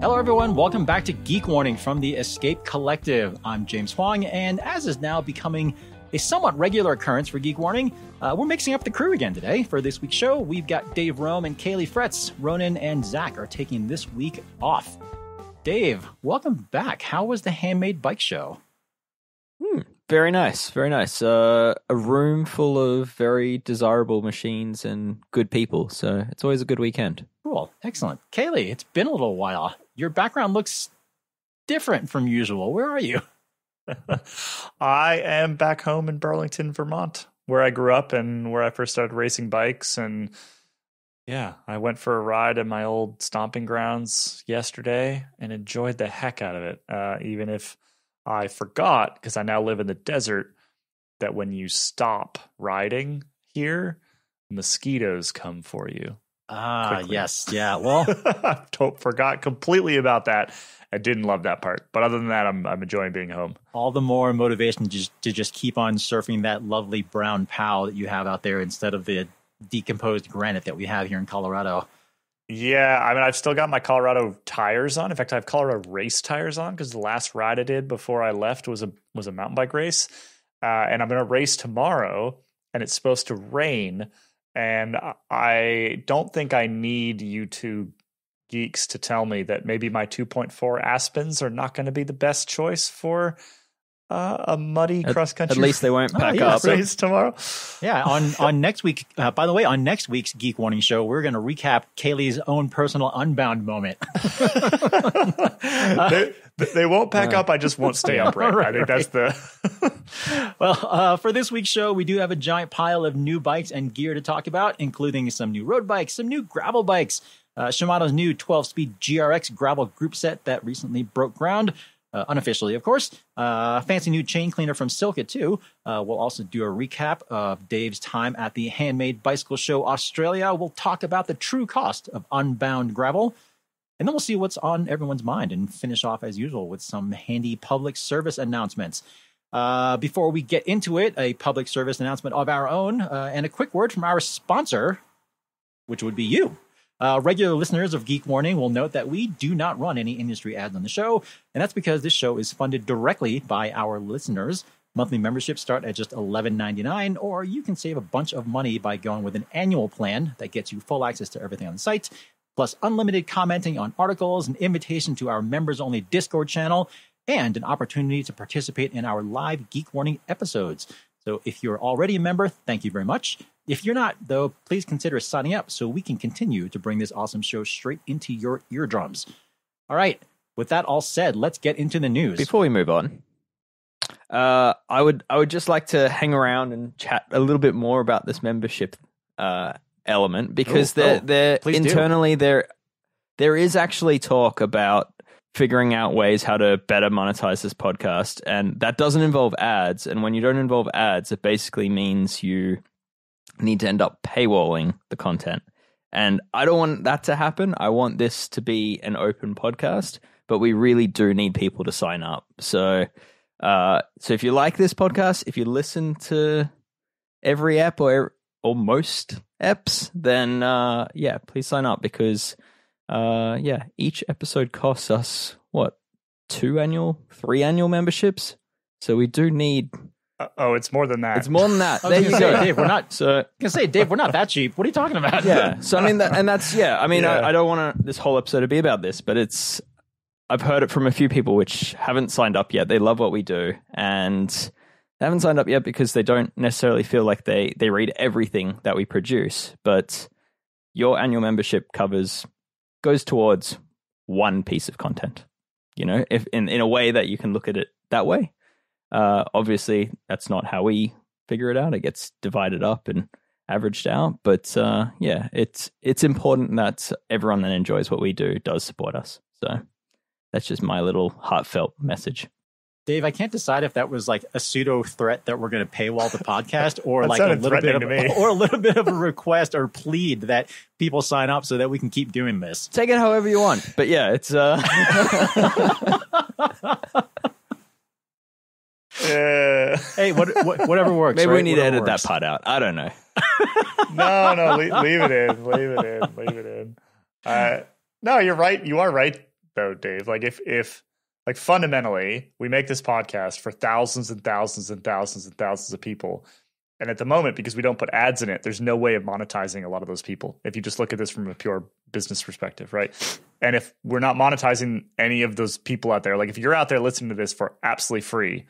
Hello, everyone. Welcome back to Geek Warning from the Escape Collective. I'm James Huang, and as is now becoming a somewhat regular occurrence for Geek Warning, we're mixing up the crew again today. For this week's show, we've got Dave Rome and Caley Fretz. Ronan and Zach are taking this week off. Dave, welcome back. How was the Handmade bike show? Very nice, very nice. A room full of very desirable machines and good people, so it's always a good weekend. Cool, excellent. Caley, it's been a little while. Your background looks different from usual. Where are you? I am back home in Burlington, Vermont, where I grew up and where I first started racing bikes. And yeah, I went for a ride in my old stomping grounds yesterday and enjoyed the heck out of it. Even if I forgot, because I now live in the desert, that when you stop riding here, mosquitoes come for you. Quickly. Yes. Yeah. Well, I forgot completely about that. I didn't love that part. But other than that, I'm enjoying being home. All the more motivation to just keep on surfing that lovely brown POW that you have out there instead of the decomposed granite that we have here in Colorado. Yeah, I mean, I've still got my Colorado tires on. In fact, I have Colorado race tires on because the last ride I did before I left was a mountain bike race. And I'm going to race tomorrow, and it's supposed to rain. And I don't think I need you two geeks to tell me that maybe my 2.4 Aspens are not going to be the best choice for a muddy cross-country. At least they won't pack up. Race tomorrow. Yeah, on next week. By the way, on next week's Geek Warning show, we're going to recap Caley's own personal Unbound moment. They won't pack up. I just won't stay upright. I think that's the. Well, for this week's show, we do have a giant pile of new bikes and gear to talk about, including some new road bikes, some new gravel bikes, Shimano's new 12-speed GRX gravel group set that recently broke ground. Unofficially, of course. Fancy new chain cleaner from Silca, too. We'll also do a recap of Dave's time at the Handmade Bicycle Show Australia. We'll talk about the true cost of Unbound Gravel. And then we'll see what's on everyone's mind and finish off, as usual, with some handy public service announcements. Before we get into it, a public service announcement of our own and a quick word from our sponsor, which would be you. Regular listeners of Geek Warning will note that we do not run any industry ads on the show, and that's because this show is funded directly by our listeners. Monthly memberships start at just $11.99, or you can save a bunch of money by going with an annual plan that gets you full access to everything on the site, plus unlimited commenting on articles, an invitation to our members-only Discord channel, and an opportunity to participate in our live Geek Warning episodes. So if you're already a member, thank you very much. If you're not, though, please consider signing up so we can continue to bring this awesome show straight into your eardrums. All right, with that all said, let's get into the news. Before we move on, I would just like to hang around and chat a little bit more about this membership element, because internally there is actually talk about figuring out ways how to better monetize this podcast, and that doesn't involve ads. And when you don't involve ads, it basically means you need to end up paywalling the content. And I don't want that to happen. I want this to be an open podcast, but we really do need people to sign up. So if you like this podcast, if you listen to every ep or most eps, then please sign up, because each episode costs us what, 3 annual memberships. So we do need. It's more than that. It's more than that. There you go, Dave. We're not. Dave, we're not that cheap. What are you talking about? Yeah. So I mean, I don't want this whole episode to be about this, but I've heard it from a few people which haven't signed up yet. They love what we do, and they haven't signed up yet because they don't necessarily feel like they read everything that we produce. But your annual membership goes towards one piece of content. You know, if in a way that you can look at it that way. Obviously, that's not how we figure it out. It gets divided up and averaged out. But it's important that everyone that enjoys what we do does support us. So that's just my little heartfelt message. Dave, I can't decide if that was like a pseudo threat that we're going to paywall the podcast, or like a little bit of a request or plead that people sign up so that we can keep doing this. Take it however you want. But yeah, it's Hey, whatever works. Maybe right? we need whatever to edit works. that part out. I don't know. No, leave it in. No, you're right. You are right. though, Dave. Like if like fundamentally we make this podcast for thousands and thousands and thousands and thousands of people. And at the moment, because we don't put ads in it, there's no way of monetizing a lot of those people. If you just look at this from a pure business perspective, right? And if we're not monetizing any of those people out there, like if you're out there listening to this for absolutely free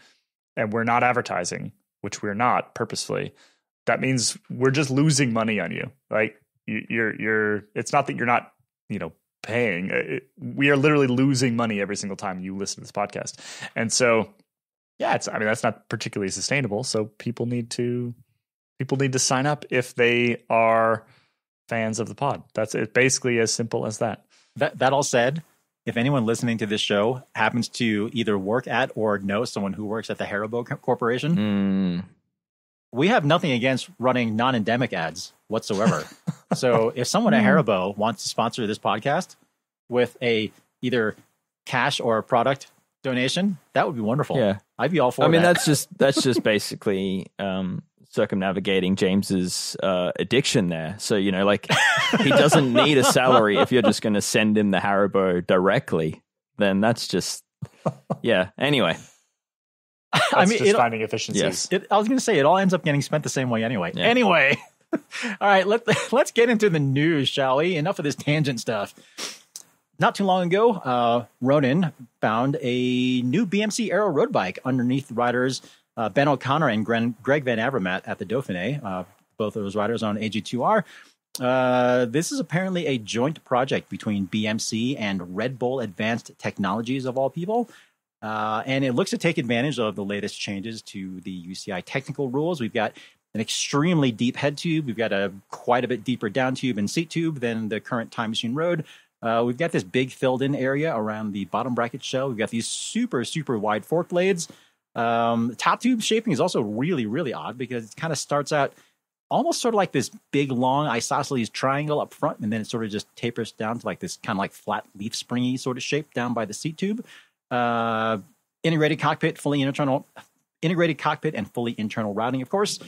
and we're not advertising, which we're not purposefully, that means we're just losing money on you. Like you're it's not that you're not, paying. We are literally losing money every single time you listen to this podcast. And so, yeah, that's not particularly sustainable. So people need to sign up if they are fans of the pod. That's it. Basically as simple as that. That all said, if anyone listening to this show happens to either work at or know someone who works at the Haribo Corporation, we have nothing against running non-endemic ads whatsoever. So if someone at Haribo wants to sponsor this podcast with a either cash or a product donation, that would be wonderful. Yeah, I'd be all for that. that's just basically circumnavigating James's addiction there. So, he doesn't need a salary if you're just going to send him the Haribo directly. Then that's just, yeah. Anyway. Just finding efficiencies. Yes. I was going to say, it all ends up getting spent the same way anyway. Yeah. Anyway. All right, let's get into the news, shall we? Enough of this tangent stuff. Not too long ago, Ronin found a new BMC Aero road bike underneath riders Ben O'Connor and Greg Van Avermaet at the Dauphiné. Both of those riders on AG2R. This is apparently a joint project between BMC and Red Bull Advanced Technologies, of all people. And it looks to take advantage of the latest changes to the UCI technical rules. We've got an extremely deep head tube. We've got a quite a bit deeper down tube and seat tube than the current Time Machine Road. We've got this big filled-in area around the bottom bracket shell. We've got these super, super wide fork blades. Top tube shaping is also really, really odd because it kind of starts out almost sort of like this big, long isosceles triangle up front, and then it sort of just tapers down to like this kind of like flat leaf springy sort of shape down by the seat tube. Integrated cockpit and fully internal routing, of course.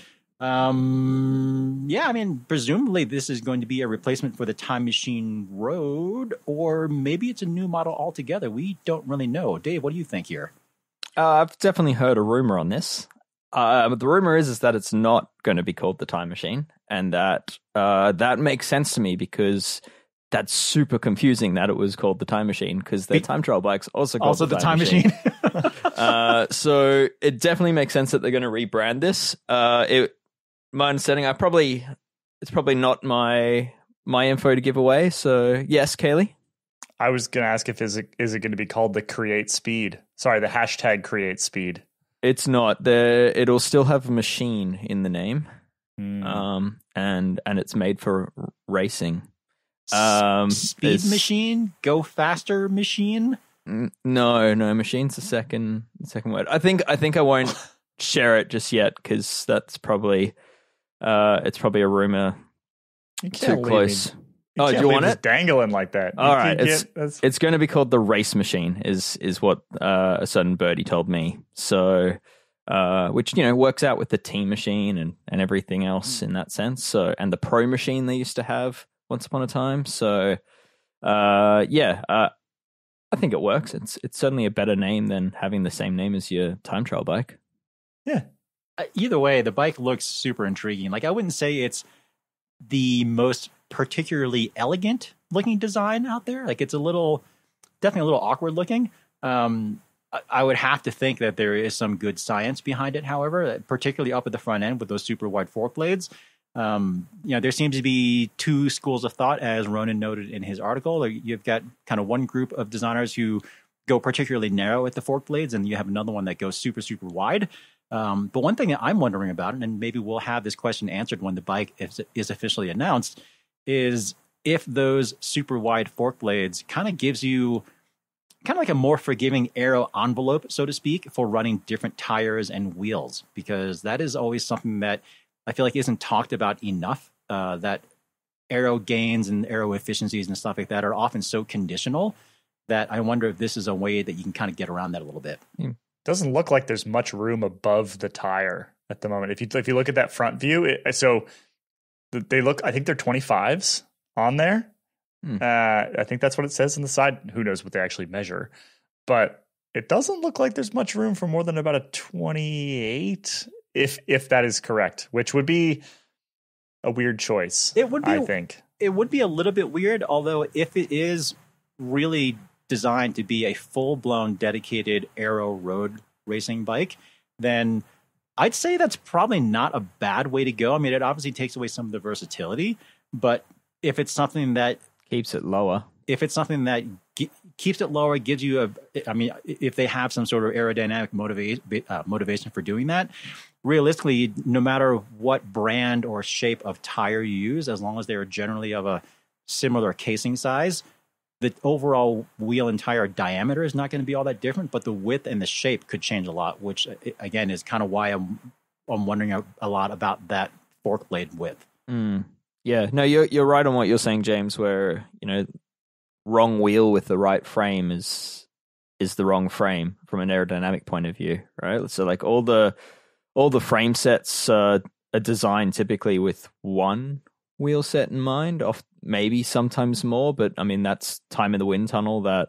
Presumably this is going to be a replacement for the Time Machine Road, or maybe it's a new model altogether. We don't really know. Dave, what do you think here? I've definitely heard a rumor on this. But the rumor is that it's not going to be called the Time Machine, and that makes sense to me because that's super confusing that it was called the Time Machine because their time trial bike's also called the Time Machine. So it definitely makes sense that they're going to rebrand this. My understanding, it's probably not my info to give away. So yes, Caley. I was going to ask is it going to be called the Create Speed? Sorry, the hashtag Create Speed. It's not. It'll still have a machine in the name, and it's made for racing. Speed machine, go faster machine. No, machine's the second word. I think I won't share it just yet because that's probably it's probably a rumor too close. Do you want it? Dangling like that. All right, it's going to be called the Race Machine. Is what a certain birdie told me. So, which works out with the Team Machine and everything else in that sense. So, and the Pro Machine they used to have once upon a time. So, I think it works. It's certainly a better name than having the same name as your time trial bike. Yeah. Either way, the bike looks super intriguing. Like I wouldn't say it's the most particularly elegant looking design out there. Like it's definitely a little awkward looking. I would have to think that there is some good science behind it. However, particularly up at the front end with those super wide fork blades, there seems to be two schools of thought, as Ronan noted in his article. You've got kind of one group of designers who go particularly narrow at the fork blades, and you have another one that goes super, super wide. But one thing that I'm wondering about, and maybe we'll have this question answered when the bike is officially announced, is if those super wide fork blades kind of gives you kind of like a more forgiving aero envelope, so to speak, for running different tires and wheels, because that is always something that I feel like isn't talked about enough, that aero gains and aero efficiencies and stuff like that are often so conditional that I wonder if this is a way that you can kind of get around that a little bit. Doesn't look like there's much room above the tire at the moment. If you look at that front view, I think they're 25s on there. I think that's what it says on the side. Who knows what they actually measure, but it doesn't look like there's much room for more than about a 28, if that is correct, which would be a weird choice. It would be, I think. It would be a little bit weird, although if it is really designed to be a full-blown dedicated aero road racing bike, then I'd say that's probably not a bad way to go. I mean, it obviously takes away some of the versatility, but if it's something that keeps it lower, keeps it lower, gives you if they have some sort of aerodynamic motivation for doing that, realistically, no matter what brand or shape of tire you use, as long as they are generally of a similar casing size, the overall wheel and tire diameter is not going to be all that different, but the width and the shape could change a lot, which again is kind of why I'm wondering a lot about that fork blade width. Yeah, no, you're right on what you're saying, James, where, wrong wheel with the right frame is the wrong frame from an aerodynamic point of view, right? So like all the frame sets are designed typically with one wheel set in mind, maybe sometimes more, but I mean that's time in the wind tunnel that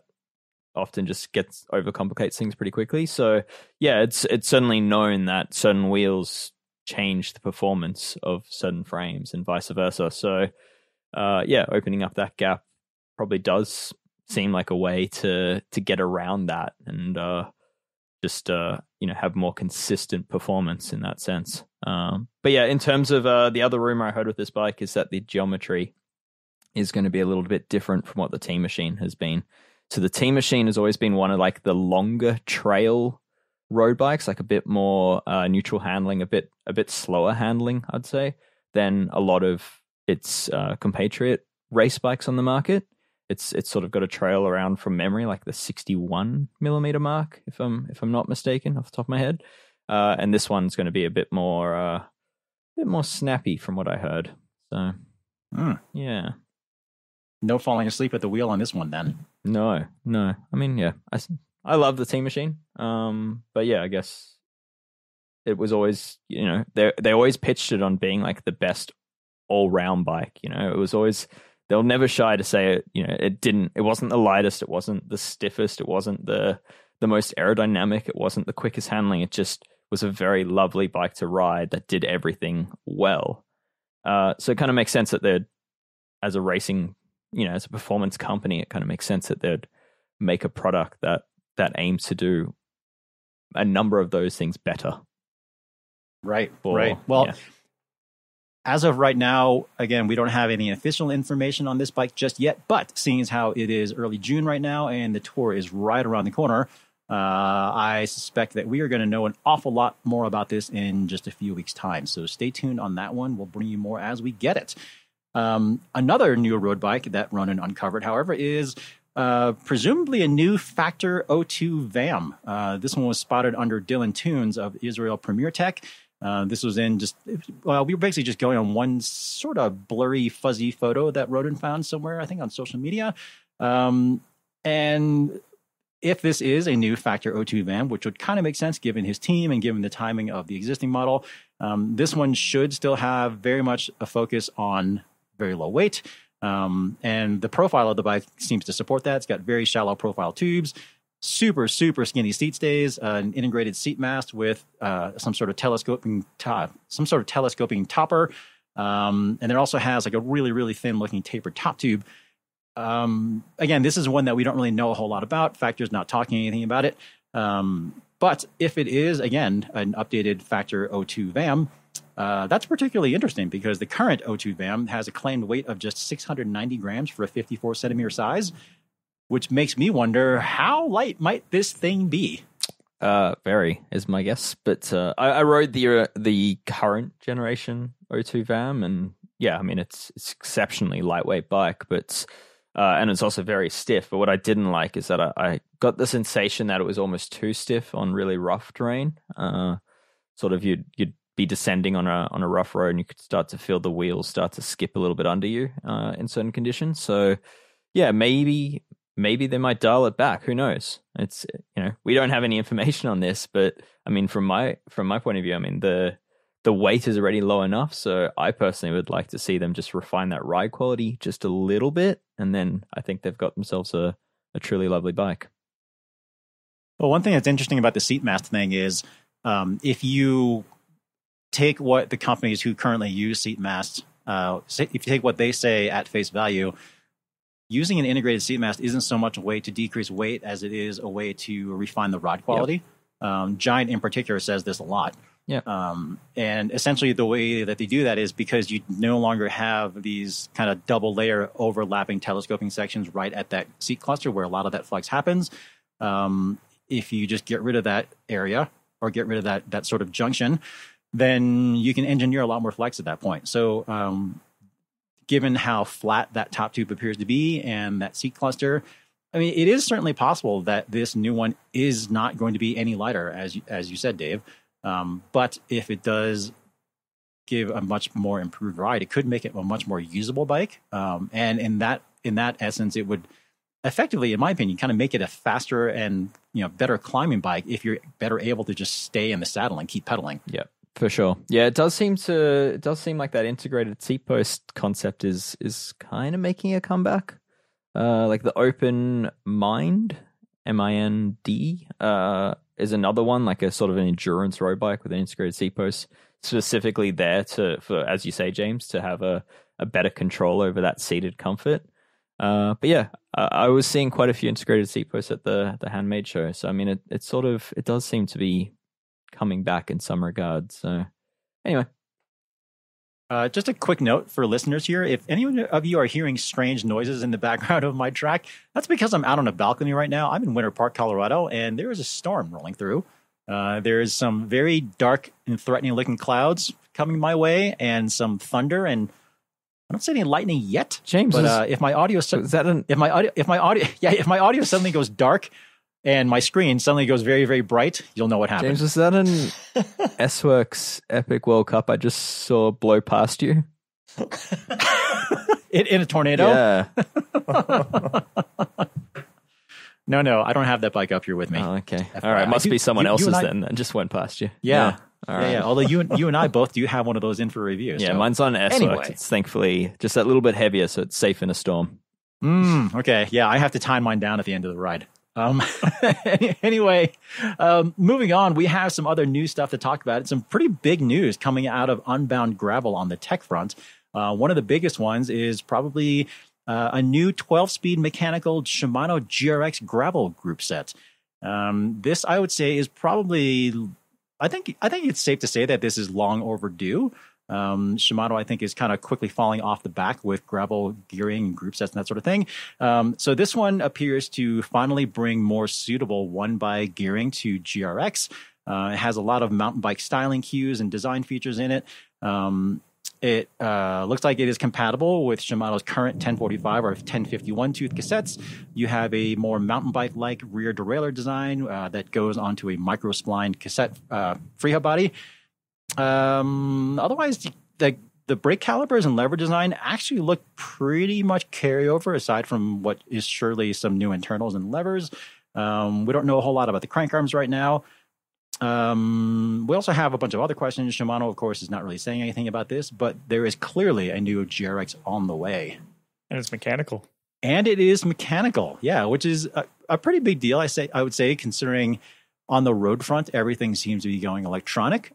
often just overcomplicates things pretty quickly. So yeah, it's certainly known that certain wheels change the performance of certain frames and vice versa. So opening up that gap probably does seem like a way to get around that and have more consistent performance in that sense. But yeah, in terms of the other rumor I heard with this bike is that the geometry is going to be a little bit different from what the Team Machine has been. So the Team Machine has always been one of like the longer trail road bikes, like a bit more neutral handling, a bit slower handling, I'd say, than a lot of its compatriot race bikes on the market. It's sort of got a trail around from memory, like the 61 millimeter mark, if I'm not mistaken, off the top of my head. And this one's going to be a bit more snappy from what I heard. So, yeah. No falling asleep at the wheel on this one, then. No. I mean, yeah, I love the Team Machine. But yeah, I guess it was always, they always pitched it on being like the best all round bike. It was always. They'll never shy to say it, it wasn't the lightest, it wasn't the stiffest, it wasn't the most aerodynamic, it wasn't the quickest handling. It just was a very lovely bike to ride that did everything well. So it kind of makes sense that they'd, as a racing, as a performance company, it kind of makes sense that they'd make a product that aims to do a number of those things better. Right. Well, as of right now, again, we don't have any official information on this bike just yet, but seeing as how it is early June right now and the tour is right around the corner, I suspect that we are going to know an awful lot more about this in just a few weeks' time. So stay tuned on that one. We'll bring you more as we get it. Another new road bike that Ronan uncovered, however, is presumably a new Factor 02 VAM. This one was spotted under Dylan Toons of Israel Premier Tech. This was in we were basically just going on one sort of blurry, fuzzy photo that Roden found somewhere, I think on social media. And if this is a new Factor 02 VAM, which would kind of make sense given his team and given the timing of the existing model, this one should still have very much a focus on very low weight. And the profile of the bike seems to support that. It's got very shallow profile tubes, super skinny seat stays, an integrated seat mast with some sort of telescoping topper, and it also has like a really thin looking tapered top tube. Again, this is one that we don't really know a whole lot about. Factor's not talking anything about it, but if it is again an updated Factor 02 VAM, that's particularly interesting because the current 02 VAM has a claimed weight of just 690 grams for a 54 centimeter size, which makes me wonder how light might this thing be? Very is my guess. But I rode the current generation 02 VAM, and yeah, I mean it's exceptionally lightweight bike, but and it's also very stiff. But what I didn't like is that I got the sensation that it was almost too stiff on really rough terrain. Sort of you'd be descending on a rough road, and you could start to feel the wheels start to skip a little bit under you in certain conditions. So yeah, maybe they might dial it back. Who knows? It's we don't have any information on this, but I mean, from my point of view, I mean the the weight is already low enough. So I personally would like to see them just refine that ride quality just a little bit. And then I think they've got themselves a truly lovely bike. Well, one thing that's interesting about the seat mast thing is if you take what the companies who currently use seat masts, if you take what they say at face value, using an integrated seat mast isn't so much a way to decrease weight as it is a way to refine the ride quality. Yep. Giant in particular says this a lot. Yeah. And essentially the way that they do that is because you no longer have these kind of double layer overlapping telescoping sections right at that seat cluster where a lot of that flex happens. If you just get rid of that area or get rid of that sort of junction, then you can engineer a lot more flex at that point. So given how flat that top tube appears to be and that seat cluster, I mean, it is certainly possible that this new one is not going to be any lighter, as you said, Dave. But if it does give a much more improved ride, it could make it a much more usable bike. And in that essence, it would effectively, in my opinion, kind of make it a faster and better climbing bike if you're better able to just stay in the saddle and keep pedaling. Yeah, for sure. Yeah, it does seem like that integrated seat post concept is kind of making a comeback. Like the Open Mind, MIND, is another one, like a sort of an endurance road bike with an integrated seat post, specifically there for, as you say, James, to have a better control over that seated comfort. But yeah, I was seeing quite a few integrated seat posts at the Handmade show. So I mean, it does seem to be coming back in some regards. So anyway. Just a quick note for listeners here. If any of you are hearing strange noises in the background of my track, that's because I'm out on a balcony right now. I'm in Winter Park, Colorado, and there is a storm rolling through. There is some very dark and threatening looking clouds coming my way and some thunder, and I don't see any lightning yet. James, but if my audio if my audio suddenly goes dark and my screen suddenly goes very, very bright, you'll know what happened. James, was that an S-Works Epic World Cup I just saw blow past you? In a tornado? Yeah. No, I don't have that bike up here with me. Oh, okay. All right. Must be someone else's then that just went past you. Yeah. All right. Yeah. Although you and I both do have one of those in for review. Yeah, so. mine's on S-Works. Anyway. It's thankfully just that little bit heavier, so it's safe in a storm. Okay. Yeah, I have to time mine down at the end of the ride. Anyway, moving on, we have some other new stuff to talk about. It's some pretty big news coming out of Unbound Gravel on the tech front. One of the biggest ones is probably a new 12-speed mechanical Shimano GRX gravel group set. This, I would say, is probably, I think it's safe to say that this is long overdue. Shimano, I think, is kind of quickly falling off the back with gravel gearing and group sets and that sort of thing. So this one appears to finally bring more suitable one-by gearing to GRX. It has a lot of mountain bike styling cues and design features in it. It looks like it is compatible with Shimano's current 1045 or 1051 tooth cassettes. You have a more mountain bike-like rear derailleur design that goes onto a micro-splined cassette freehub body. Otherwise, the brake calipers and lever design actually look pretty much carryover, aside from what is surely some new internals and levers. We don't know a whole lot about the crank arms right now. We also have a bunch of other questions. Shimano, of course, is not really saying anything about this, but there is clearly a new GRX on the way. And it's mechanical. And it is mechanical, yeah, which is a pretty big deal, I would say, considering on the road front, everything seems to be going electronic.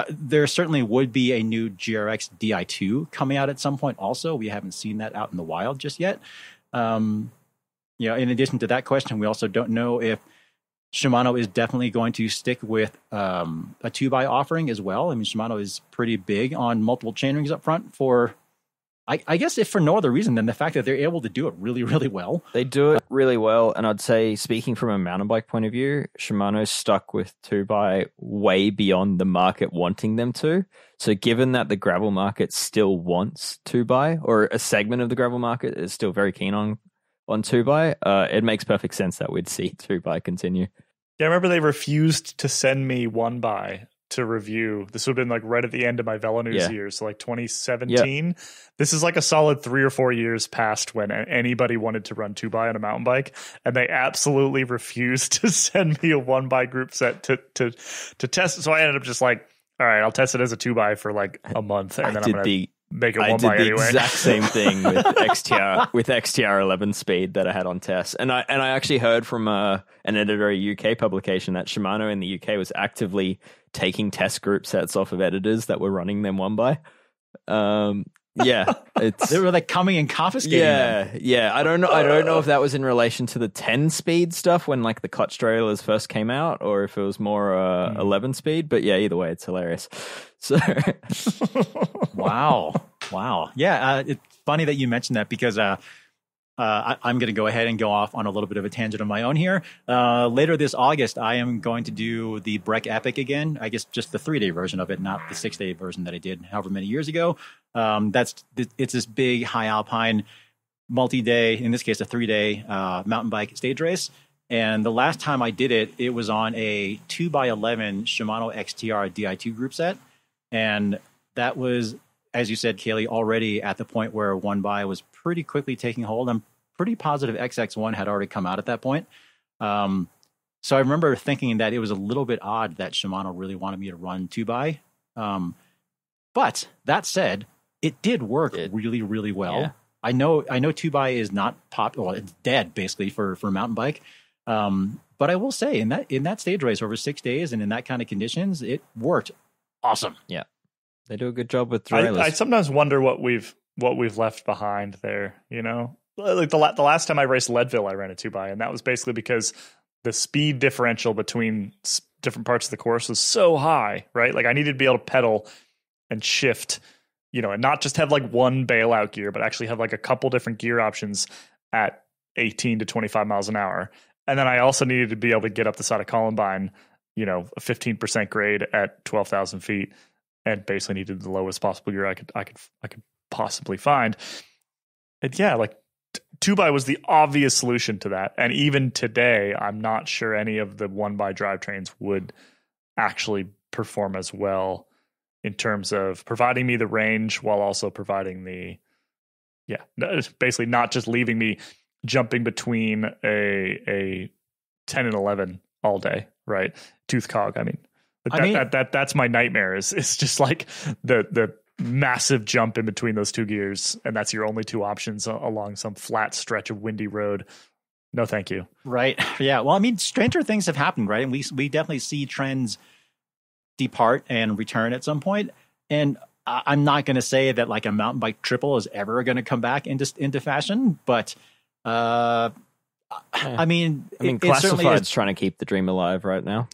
There certainly would be a new GRX Di2 coming out at some point also. We haven't seen that out in the wild just yet. In addition to that question, we also don't know if Shimano is definitely going to stick with a 2x offering as well. I mean, Shimano is pretty big on multiple chainrings up front for, I guess, if for no other reason than the fact that they're able to do it really, really well. They do it really well, and I'd say, speaking from a mountain bike point of view, Shimano's stuck with 2x way beyond the market wanting them to. So given that the gravel market still wants 2x, or a segment of the gravel market is still very keen on 2x, it makes perfect sense that we'd see 2x continue. Yeah, I remember they refused to send me 1x to review. This would have been like right at the end of my VeloNews years, so like 2017. Yep. This is like a solid 3 or 4 years past when anybody wanted to run 2x on a mountain bike, and they absolutely refused to send me a 1x group set to test. So I ended up just like all right, I'll test it as a 2x for like a month, and then I'm going to make it 1x anyway. I did the exact same thing with XTR 11 speed that I had on test, and I actually heard from an editor at a UK publication that Shimano in the UK was actively taking test group sets off of editors that were running them 1x. Yeah, they were like coming and confiscating them. Yeah. I don't know if that was in relation to the 10 speed stuff when like the clutch trailers first came out, or if it was more 11 speed. But yeah, either way, it's hilarious. So, wow. Yeah, it's funny that you mentioned that because I'm going to go ahead and go off on a little bit of a tangent of my own here. Later this August, I am going to do the Breck Epic again. I guess just the 3-day version of it, not the 6-day version that I did however many years ago. It's this big high alpine multi-day, in this case a 3-day mountain bike stage race. And the last time I did it, it was on a 2x11 Shimano XTR Di2 group set. And that was, as you said, Caley, already at the point where 1x was pretty quickly taking hold. I'm pretty positive XX1 had already come out at that point. So I remember thinking that it was a little bit odd that Shimano really wanted me to run 2x. But that said, it did work really, really well. Yeah. I know 2x is not popular. Well, it's dead basically for mountain bike. But I will say in that stage race over 6 days and in that kind of conditions, it worked awesome. Yeah. They do a good job with trailers. I sometimes wonder what we've left behind there. You know, like the last time I raced Leadville, I ran a 2x, and that was basically because the speed differential between different parts of the course was so high, right? Like I needed to be able to pedal and shift, you know, and not just have like one bailout gear, but actually have like a couple different gear options at 18 to 25 miles an hour. And then I also needed to be able to get up the side of Columbine, you know, a 15% grade at 12,000 feet. And basically needed the lowest possible gear I could possibly find. And yeah, like 2x was the obvious solution to that. And even today, I'm not sure any of the 1x drivetrains would actually perform as well in terms of providing me the range while also providing basically not just leaving me jumping between a 10 and 11 all day, right? Tooth cog, I mean. That's my nightmare. It's just like the massive jump in between those two gears, and that's your only two options along some flat stretch of windy road. No, thank you. Right. Yeah. Well, I mean, stranger things have happened, right? And we definitely see trends depart and return at some point. And I'm not going to say that like a mountain bike triple is ever going to come back into fashion, but I mean, Classified's trying to keep the dream alive right now.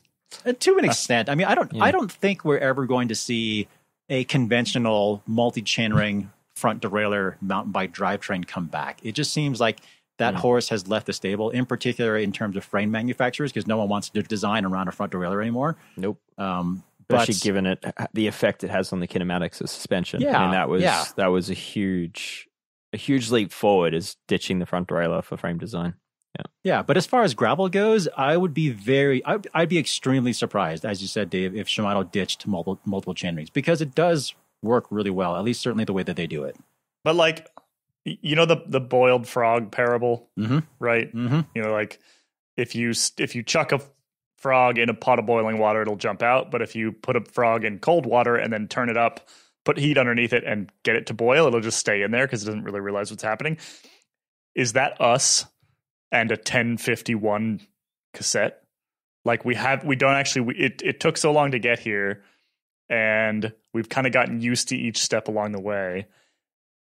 To an extent. I mean, I don't think we're ever going to see a conventional multi-chainring front derailleur mountain bike drivetrain come back. It just seems like that horse has left the stable, in particular in terms of frame manufacturers, because no one wants to design around a front derailleur anymore. Nope. Especially given it the effect it has on the kinematics of suspension. Yeah, I mean, that was a huge leap forward, is ditching the front derailleur for frame design. Yeah, but as far as gravel goes, I'd be extremely surprised, as you said, Dave, if Shimano ditched multiple chainrings, because it does work really well, at least certainly the way that they do it. But like, you know, the boiled frog parable, right? Mm-hmm. You know, like if you chuck a frog in a pot of boiling water, it'll jump out. But if you put a frog in cold water and then turn it up, put heat underneath it and get it to boil, it'll just stay in there because it doesn't really realize what's happening. Is that us? And a 1051 cassette. Like it took so long to get here, and we've kind of gotten used to each step along the way,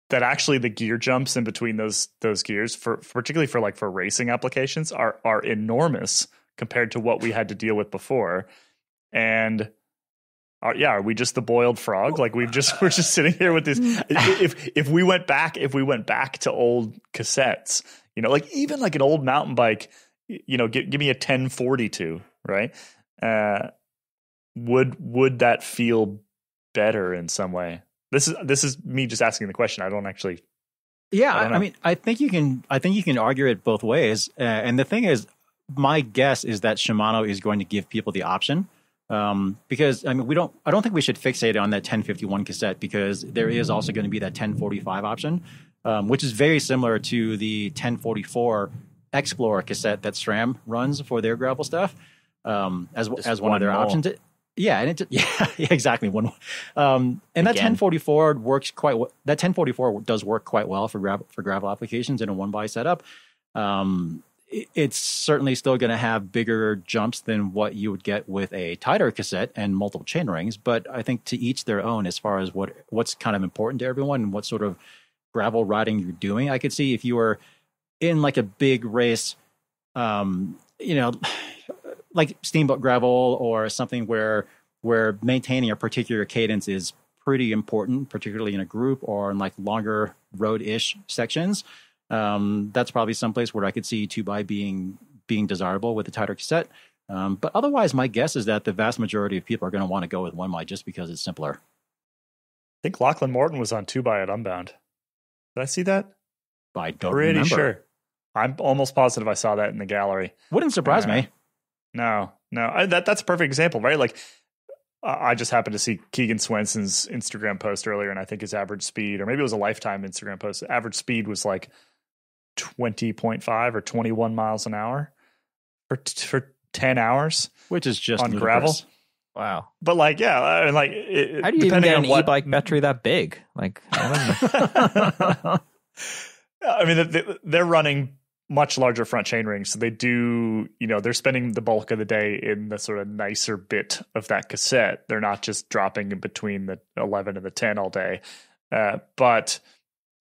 that actually the gear jumps in between those gears, particularly for racing applications, are enormous compared to what we had to deal with before. And are we just the boiled frog? Like we're just sitting here with this. If we went back to old cassettes, you know, like even like an old mountain bike, you know, give me a 1042, right? Would that feel better in some way? This is me just asking the question. I don't actually. Yeah, I mean, I think you can argue it both ways. And the thing is, my guess is that Shimano is going to give people the option. Because I mean, I don't think we should fixate on that 1051 cassette, because there is also going to be that 1045 option, which is very similar to the 1044 Explorer cassette that SRAM runs for their gravel stuff, as one of their options. Yeah, and yeah, exactly. That 1044 works quite well. That 1044 does work quite well for gravel applications in a 1x setup. It's certainly still going to have bigger jumps than what you would get with a tighter cassette and multiple chain rings. But I think to each their own as far as what's kind of important to everyone and what sort of gravel riding you're doing. I could see if you were in like a big race, like Steamboat Gravel or something where maintaining a particular cadence is pretty important, particularly in a group or in like longer road-ish sections. That's probably someplace where I could see 2x being desirable with a tighter cassette. But otherwise, my guess is that the vast majority of people are going to want to go with 1x just because it's simpler. I think Lachlan Morton was on 2x at Unbound. Did I see that? I don't remember. Sure. I'm almost positive I saw that in the gallery. Wouldn't surprise me. No. That's a perfect example, right? Like, I just happened to see Keegan Swenson's Instagram post earlier, and I think his average speed, or maybe it was a Lifetime Instagram post, average speed was like 20.5 or 21 miles an hour for 10 hours. Which is just on ludicrous. gravel. Wow. But like, yeah, how do you even get an e-bike battery that big? Like, I don't know. I mean, they're running much larger front chain rings. So they do, they're spending the bulk of the day in the sort of nicer bit of that cassette. They're not just dropping in between the 11 and the 10 all day. But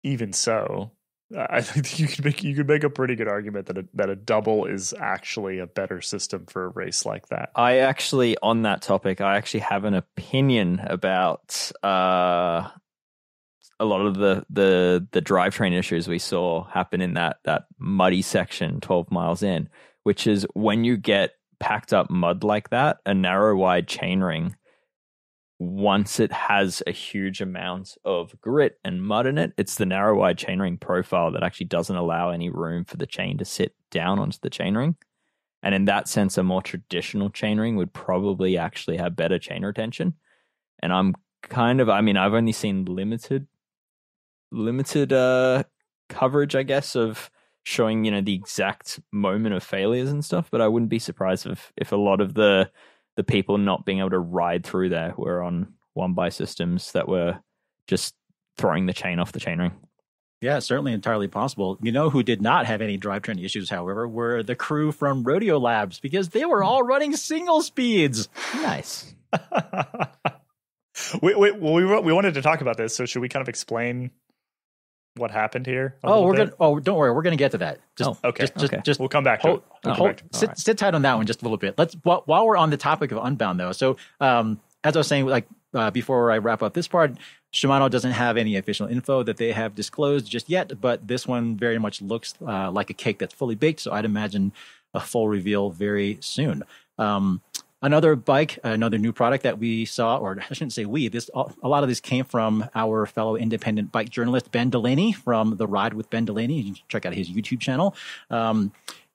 even so, I think you could make a pretty good argument that a double is actually a better system for a race like that. On that topic, I actually have an opinion about a lot of the drivetrain issues we saw happen in that muddy section 12 miles in, which is when you get packed up mud like that, a narrow wide chainring, once it has a huge amount of grit and mud in it, it's the narrow wide chainring profile that actually doesn't allow any room for the chain to sit down onto the chainring. And in that sense, a more traditional chainring would probably actually have better chain retention. And I've only seen limited coverage, I guess, of showing, the exact moment of failures and stuff, but I wouldn't be surprised if a lot of the people not being able to ride through there were on 1x systems that were just throwing the chain off the chainring. Yeah, certainly entirely possible. Who did not have any drivetrain issues, however, were the crew from Rodeo Labs, because they were all running single speeds. Nice. we wanted to talk about this, so should we kind of explain what happened here? Don't worry, we're gonna get to that. Just we'll come back to it. Sit tight on that one just a little bit. While we're on the topic of Unbound though. So as I was saying, before I wrap up this part, Shimano doesn't have any official info that they have disclosed just yet, but this one very much looks like a cake that's fully baked. So I'd imagine a full reveal very soon. Another bike, another new product that we saw, or I shouldn't say we, a lot of this came from our fellow independent bike journalist, Ben Delaney from The Ride with Ben Delaney. You can check out his YouTube channel.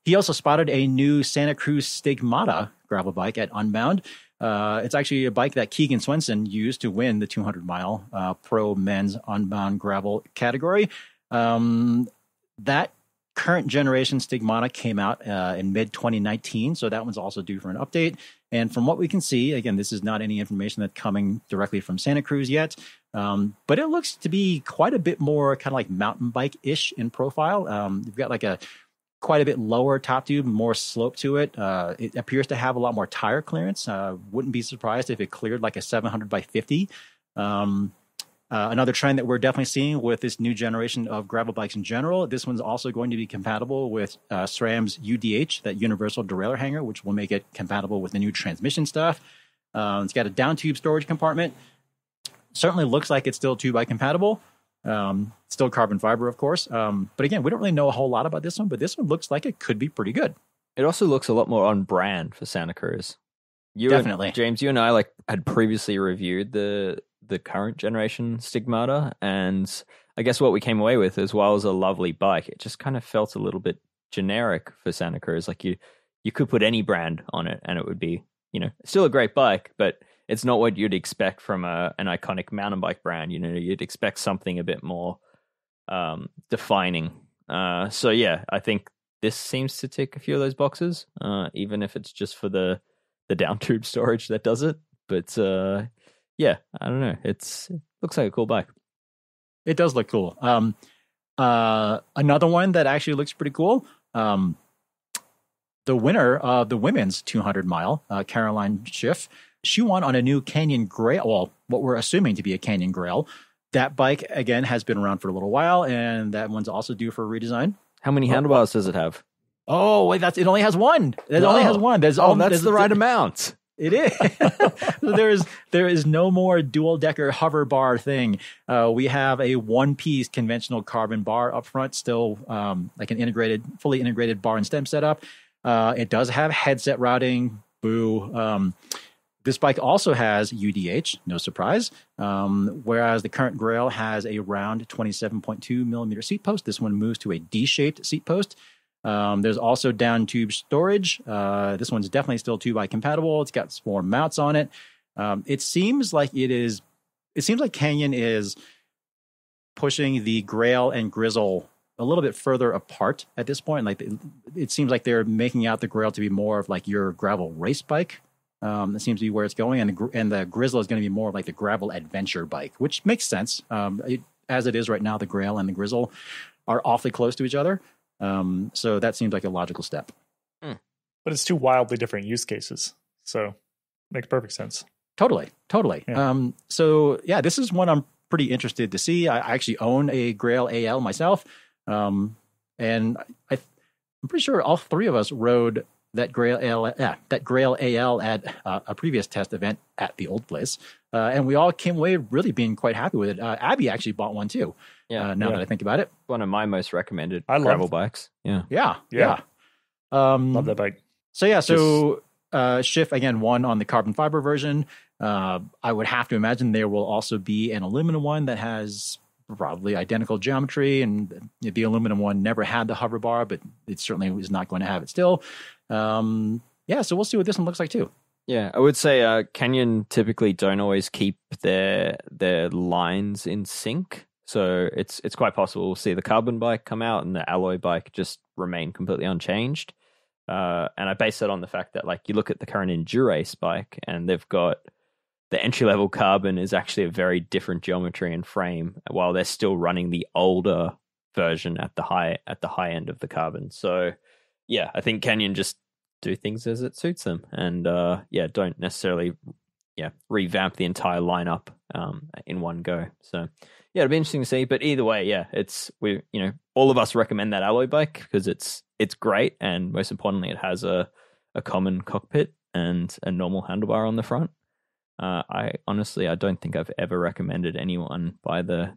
He also spotted a new Santa Cruz Stigmata gravel bike at Unbound. It's actually a bike that Keegan Swenson used to win the 200-mile pro men's Unbound Gravel category. That current generation Stigmata came out in mid-2019, so that one's also due for an update. And from what we can see, again, this is not any information that's coming directly from Santa Cruz yet, but it looks to be quite a bit more kind of like mountain bike-ish in profile. You've got like quite a bit lower top tube, more slope to it. It appears to have a lot more tire clearance. Wouldn't be surprised if it cleared like a 700 by 50. Another trend that we're definitely seeing with this new generation of gravel bikes in general, this one's also going to be compatible with SRAM's UDH, that universal derailleur hanger, which will make it compatible with the new transmission stuff. It's got a down tube storage compartment. Certainly looks like it's still 2x compatible. Still carbon fiber, of course. But again, we don't really know a whole lot about this one, but this one looks like it could be pretty good. It also looks a lot more on brand for Santa Cruz. Definitely. James, you and I had previously reviewed the current generation Stigmata, and I guess what we came away with, as well as a lovely bike, it just kind of felt a little bit generic for Santa Cruz. Like you could put any brand on it and it would be, still a great bike, but it's not what you'd expect from an iconic mountain bike brand. You'd expect something a bit more defining. So yeah, I think this seems to tick a few of those boxes, even if it's just for the down tube storage that does it. But yeah, I don't know. It looks like a cool bike. It does look cool. Another one that actually looks pretty cool. The winner of the women's 200 mile, Caroline Schiff, she won on a new Canyon Grail. Well, what we're assuming to be a Canyon Grail. That bike, again, has been around for a little while, and that one's also due for a redesign. How many handlebars does it have? Oh, wait, it only has one. It only has one. That's the right amount. It is. There is no more dual decker hover bar thing. We have a one piece conventional carbon bar up front, still like an fully integrated bar and stem setup. It does have headset routing. Boo. This bike also has UDH, no surprise. Whereas the current Grail has a round 27.2 millimeter seat post. This one moves to a D-shaped seat post. There's also down tube storage. This one's definitely still 2x compatible. It's got 4 mounts on it. It seems like Canyon is pushing the Grail and Grizzle a little bit further apart at this point. Like it seems like they're making out the Grail to be more of like your gravel race bike. That seems to be where it's going, and the Grizzle is going to be more of like the gravel adventure bike, which makes sense. As it is right now, the Grail and the Grizzle are awfully close to each other. So that seems like a logical step. But it's 2 wildly different use cases. So makes perfect sense. Totally. Yeah. So yeah, this is one I'm pretty interested to see. I actually own a Grail AL myself. And I'm pretty sure all 3 of us rode that Grail AL at a previous test event at the old place. And we all came away really being quite happy with it. Abby actually bought one too. Now that I think about it. One of my most recommended gravel bikes. Yeah. Love that bike. So Schiff again won on the carbon fiber version. I would have to imagine there will also be an aluminum one that has probably identical geometry, and the aluminum one never had the hover bar, but it certainly is not going to have it still. So we'll see what this one looks like too. Yeah, I would say Canyon typically don't always keep their lines in sync. So it's quite possible we'll see the carbon bike come out and the alloy bike just remain completely unchanged. And I base it on the fact that, like, you look at the current Endurace bike and they've got the entry-level carbon is actually a very different geometry and frame, while they're still running the older version at the high end of the carbon. So, yeah, I think Canyon just do things as it suits them, and don't necessarily revamp the entire lineup in one go. So, yeah, it'll be interesting to see. But either way, all of us recommend that alloy bike because it's great, and most importantly, it has a common cockpit and a normal handlebar on the front. I don't think I've ever recommended anyone buy the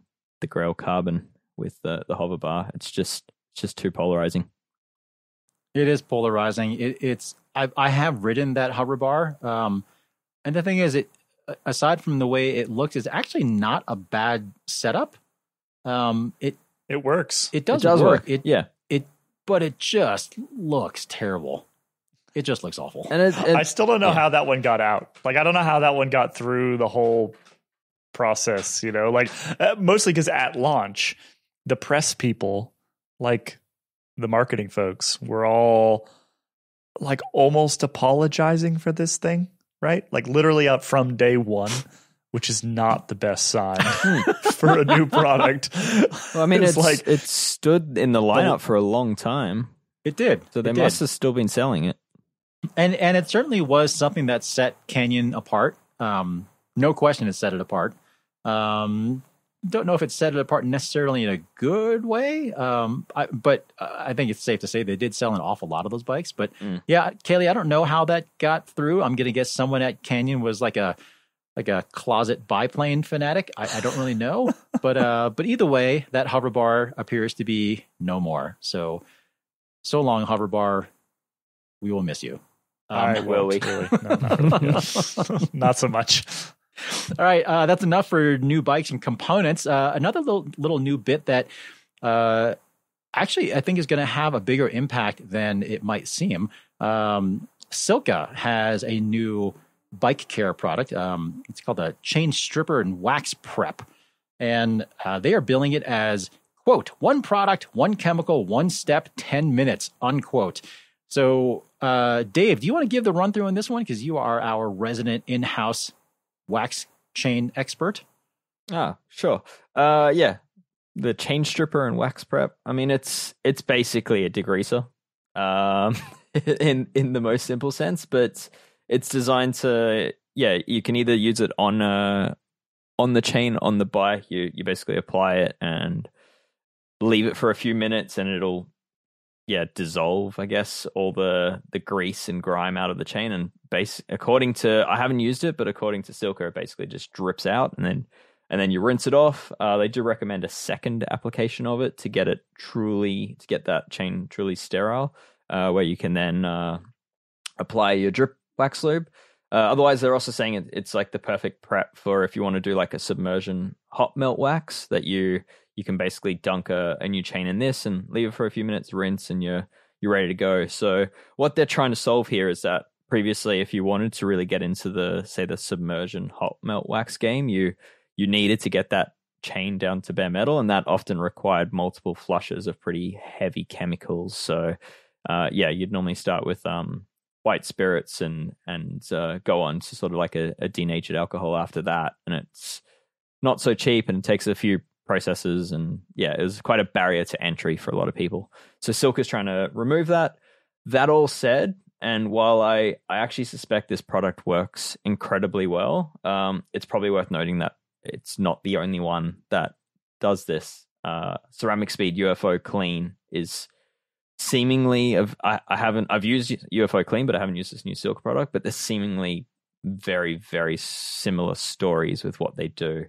Grail Carbon with the hover bar. It's just too polarizing. It is polarizing. I have ridden that hover bar, and the thing is, aside from the way it looks, it's actually not a bad setup. It works. It does work. But it just looks terrible. It just looks awful. And I still don't know how that one got out. Like, I don't know how that one got through the whole process, mostly because at launch, the press people, like the marketing folks, were all like almost apologizing for this thing, right? Like literally out from day one, which is not the best sign for a new product. Well, I mean, it stood in the lineup for a long time. It did. So they must have still been selling it. And it certainly was something that set Canyon apart. No question it set it apart. Don't know if it set it apart necessarily in a good way, but I think it's safe to say they did sell an awful lot of those bikes. But yeah, Caley, I don't know how that got through. I'm going to guess someone at Canyon was like a closet biplane fanatic. I don't really know. But either way, that hover bar appears to be no more. So long, hover bar. We will miss you. Will we? Not so much. All right, that's enough for new bikes and components. Another little new bit that actually I think is going to have a bigger impact than it might seem. Silca has a new bike care product. It's called a chain stripper and wax prep. And they are billing it as, quote, 1 product, 1 chemical, 1 step, 10 minutes, unquote. So, Dave, do you want to give the run through on this one? Because you are our resident in-house wax chain expert. Ah, sure. Yeah, the chain stripper and wax prep. I mean, it's basically a degreaser, in the most simple sense, but it's designed to, yeah, you can either use it on the chain on the bike. You basically apply it and leave it for a few minutes, and it'll dissolve, I guess, all the grease and grime out of the chain. And according to, I haven't used it, but according to Silca, it basically just drips out, and then you rinse it off. They do recommend a second application of it to get that chain truly sterile, where you can then apply your drip wax lube. Otherwise, they're also saying it's like the perfect prep for if you want to do like a submersion hot melt wax, that you can basically dunk a new chain in this and leave it for a few minutes, rinse, and you're ready to go. So what they're trying to solve here is that previously, if you wanted to really get into the submersion hot melt wax game, you needed to get that chain down to bare metal, and that often required multiple flushes of pretty heavy chemicals. So you'd normally start with white spirits and go on to sort of like a denatured alcohol after that, and it's not so cheap and it takes a few processes, and it was quite a barrier to entry for a lot of people. So Silca's trying to remove that. That all said, and while I actually suspect this product works incredibly well, it's probably worth noting that it's not the only one that does this. Ceramic Speed UFO Clean is seemingly I've used UFO Clean, but I haven't used this new Silca product, but there's seemingly very, very similar stories with what they do.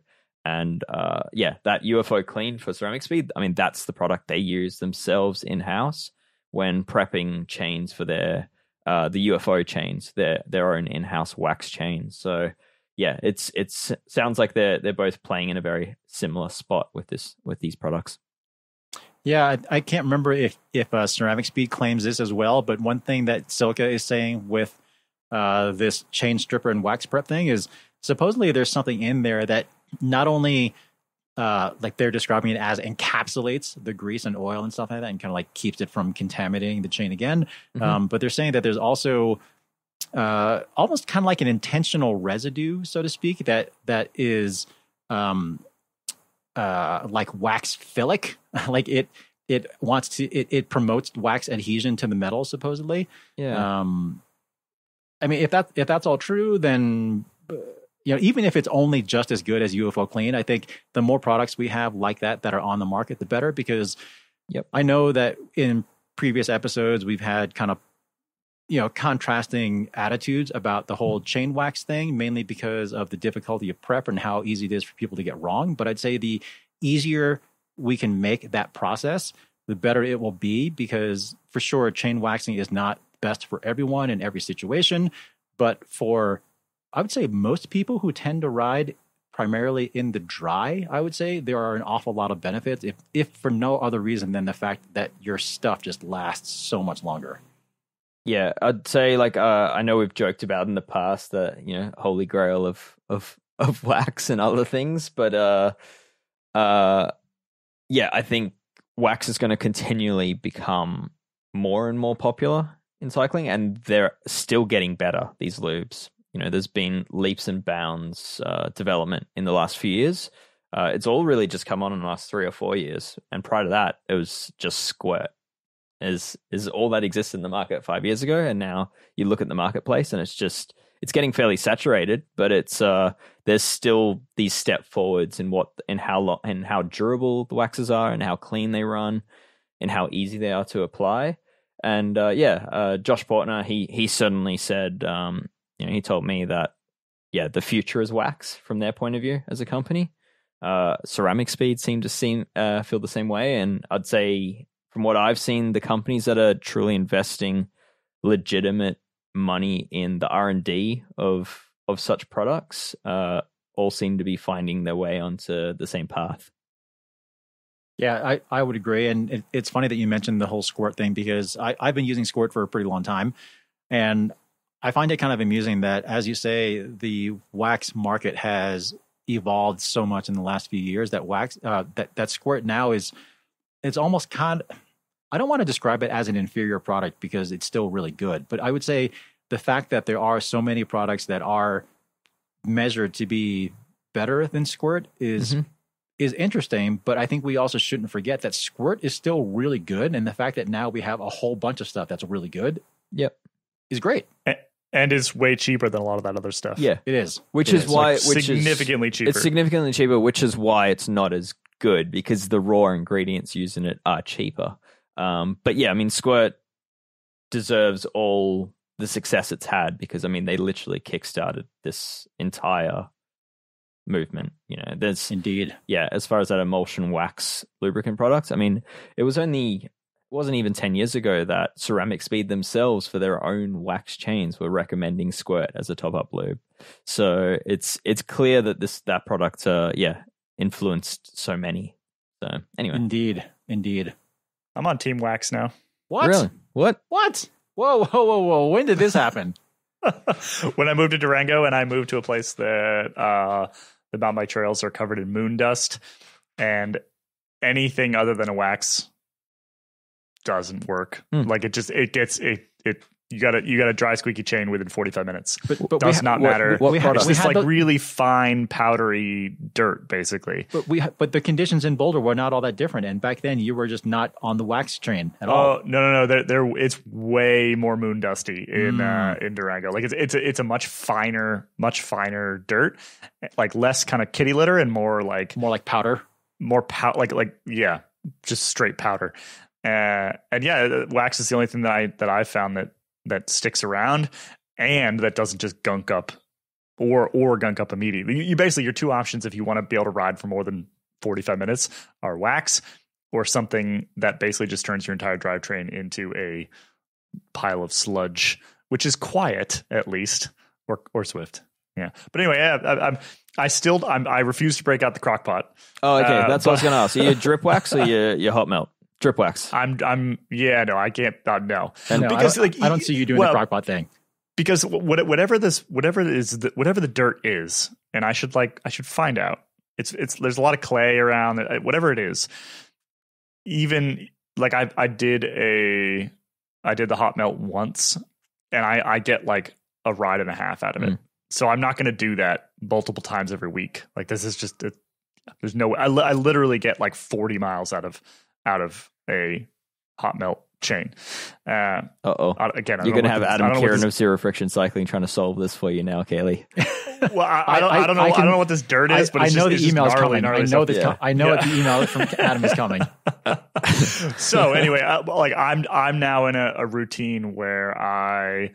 And that UFO Clean for Ceramic Speed, I mean, that's the product they use themselves in-house when prepping chains for their the UFO chains, their own in-house wax chains. So it's sounds like they're both playing in a very similar spot with these products. Yeah, I can't remember if Ceramic Speed claims this as well, but one thing that Silca is saying with this chain stripper and wax prep thing is supposedly there's something in there that not only like they're describing it as encapsulates the grease and oil and stuff like that, and kind of like keeps it from contaminating the chain again. Mm-hmm. But they're saying that there's also almost kind of like an intentional residue, so to speak, that is like wax philic, like it wants to it promotes wax adhesion to the metal, supposedly. Yeah. I mean, if that's all true, then even if it's only just as good as UFO Clean, I think the more products we have like that are on the market, the better. Because I know that in previous episodes we've had kind of contrasting attitudes about the whole chain wax thing, mainly because of the difficulty of prep and how easy it is for people to get wrong. But I'd say the easier we can make that process, the better it will be, because for sure chain waxing is not best for everyone in every situation. But for, I would say, most people who tend to ride primarily in the dry, I would say there are an awful lot of benefits, if for no other reason than the fact that your stuff just lasts so much longer. Yeah, I'd say, like, I know we've joked about in the past that, holy grail of wax and other things, but I think wax is going to continually become more and more popular in cycling, and they're still getting better, these lubes. There's been leaps and bounds development in the last few years. It's all really just come on in the last 3 or 4 years, and prior to that, it was just squirt. Is all that existed in the market 5 years ago, and now you look at the marketplace and it's getting fairly saturated, but it's there's still these step forwards in how durable the waxes are, and how clean they run, and how easy they are to apply. And Josh Portner, he certainly said, he told me that the future is wax from their point of view as a company. Ceramic Speed seemed to feel the same way, and I'd say, from what I've seen, the companies that are truly investing legitimate money in the R&D of such products all seem to be finding their way onto the same path. Yeah, I would agree. And it's funny that you mentioned the whole squirt thing, because I've been using squirt for a pretty long time. And I find it kind of amusing that, as you say, the wax market has evolved so much in the last few years that that squirt now it's almost kind of, I don't want to describe it as an inferior product because it's still really good, but I would say the fact that there are so many products that are measured to be better than Squirt is interesting, but I think we also shouldn't forget that Squirt is still really good, and the fact that now we have a whole bunch of stuff that's really good, is great, and is way cheaper than a lot of that other stuff. Yeah, it is. Which is significantly cheaper. It's significantly cheaper, which is why it's not as good, because the raw ingredients used in it are cheaper. But yeah, I mean, Squirt deserves all the success it's had, because I mean, they literally kickstarted this entire movement. You know, there's indeed, as far as that emulsion wax lubricant product, I mean, it wasn't even 10 years ago that Ceramic Speed themselves, for their own wax chains, were recommending Squirt as a top up lube. So it's clear that that product influenced so many. So anyway, indeed, I'm on Team Wax now. What? Really? What? Whoa! When did this happen? When I moved to Durango, and I moved to a place that the mountain bike trails are covered in moon dust, and anything other than a wax doesn't work. Like you got a dry squeaky chain within 45 minutes. But does not matter. It's this like really fine powdery dirt, basically. But the conditions in Boulder were not all that different, and back then you were just not on the wax train at all. Oh no! It's way more moon dusty in Durango. Like it's a much finer dirt, like less kind of kitty litter and more like powder, just straight powder. And wax is the only thing that I found that sticks around and that doesn't just gunk up or gunk up immediately. You basically, your two options if you want to be able to ride for more than 45 minutes are wax or something that basically just turns your entire drivetrain into a pile of sludge, which is quiet at least, or swift. Yeah. But anyway, I refuse to break out the crock pot. Oh, okay. That's what I was going to ask. Are you drip wax or your hot melt? Drip wax. I can't. No, because I don't see you doing the crockpot thing. Because whatever the dirt is, and I should find out. There's a lot of clay around it, whatever it is. Even like I did the hot melt once, and I get like a ride and a half out of it. So I'm not going to do that multiple times every week. Like this is just there's no way. I literally get like 40 miles out of a hot melt chain. Again, you're going to have Adam Kieran of Zero Friction Cycling trying to solve this for you now, Caley. Well, I don't know what this dirt is, but I know the email is coming. I know what the email from Adam is coming. So anyway, I'm now in a routine where I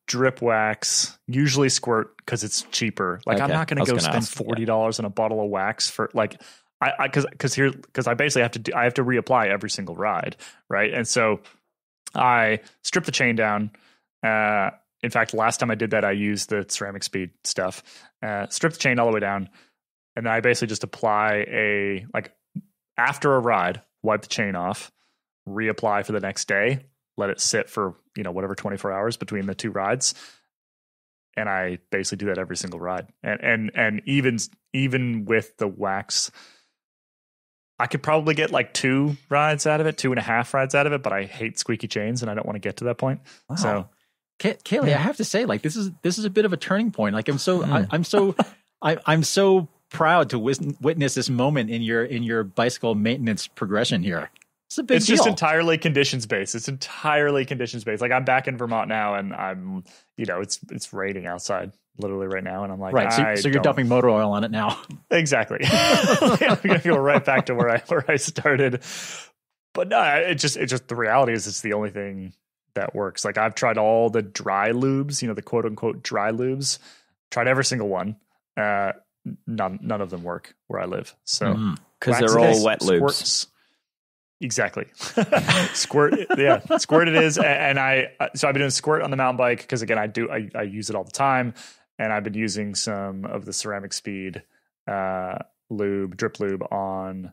drip wax, usually Squirt because it's cheaper. Like I'm not going to go spend $40 on a bottle of wax for like. Because I basically have to reapply every single ride, right? And so I strip the chain down. In fact, last time I did that, I used the Ceramic Speed stuff. Strip the chain all the way down, and then I basically just apply after a ride, wipe the chain off, reapply for the next day, let it sit for 24 hours between the two rides. And I basically do that every single ride. And even with the wax, I could probably get like 2 rides out of it, 2.5 rides out of it, but I hate squeaky chains and I don't want to get to that point. Wow. So, Caley, I have to say, like this is a bit of a turning point. Like I'm so proud to witness this moment in your bicycle maintenance progression here. It's a big deal. Just entirely conditions based. Like I'm back in Vermont now, and I'm it's raining outside literally right now, and I'm like, right. So you're dumping motor oil on it now. Exactly. I'm gonna go right back to where I started. But no, it's just the reality is it's the only thing that works. Like I've tried all the dry lubes, the quote unquote dry lubes. Tried every single one. None of them work where I live. So because they're all wet lubes. Exactly. Squirt it is. And so I've been doing Squirt on the mountain bike because again I use it all the time, and I've been using some of the Ceramic Speed drip lube on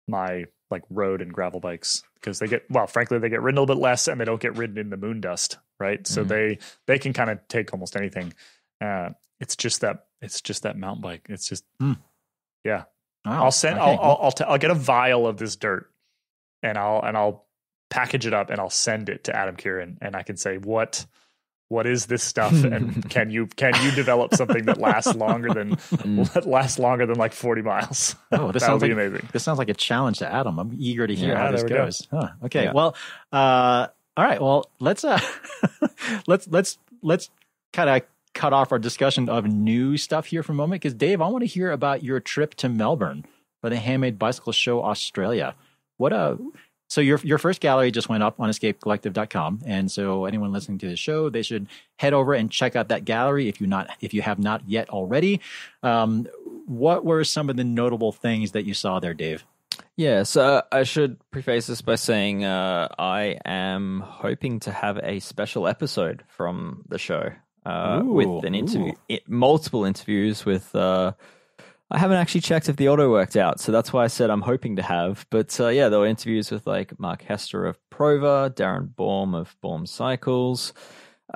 my like road and gravel bikes because they get ridden a little bit less, and they don't get ridden in the moon dust, right? So they can kind of take almost anything. It's just that mountain bike. It's just yeah. Wow. I'll get a vial of this dirt. And I'll package it up and I'll send it to Adam Kieran, and I can say what what is this stuff, and can you develop something that lasts longer than like 40 miles? Oh, this sounds amazing. This sounds like a challenge to Adam. I'm eager to hear how this goes. Huh. Okay. Yeah. Well, all right. Well, let's kind of cut off our discussion of new stuff here for a moment, because Dave, I want to hear about your trip to Melbourne for the Handmade Bicycle Show Australia. So your first gallery just went up on escapecollective.com, and so anyone listening to the show, they should head over and check out that gallery if you have not yet already. What were some of the notable things that you saw there, Dave? Yeah, so I should preface this by saying I am hoping to have a special episode from the show with an interview, multiple interviews with. I haven't actually checked if the auto worked out, so that's why I said I'm hoping to have. But there were interviews with like Mark Hester of Prova, Darren Baum of Baum Cycles,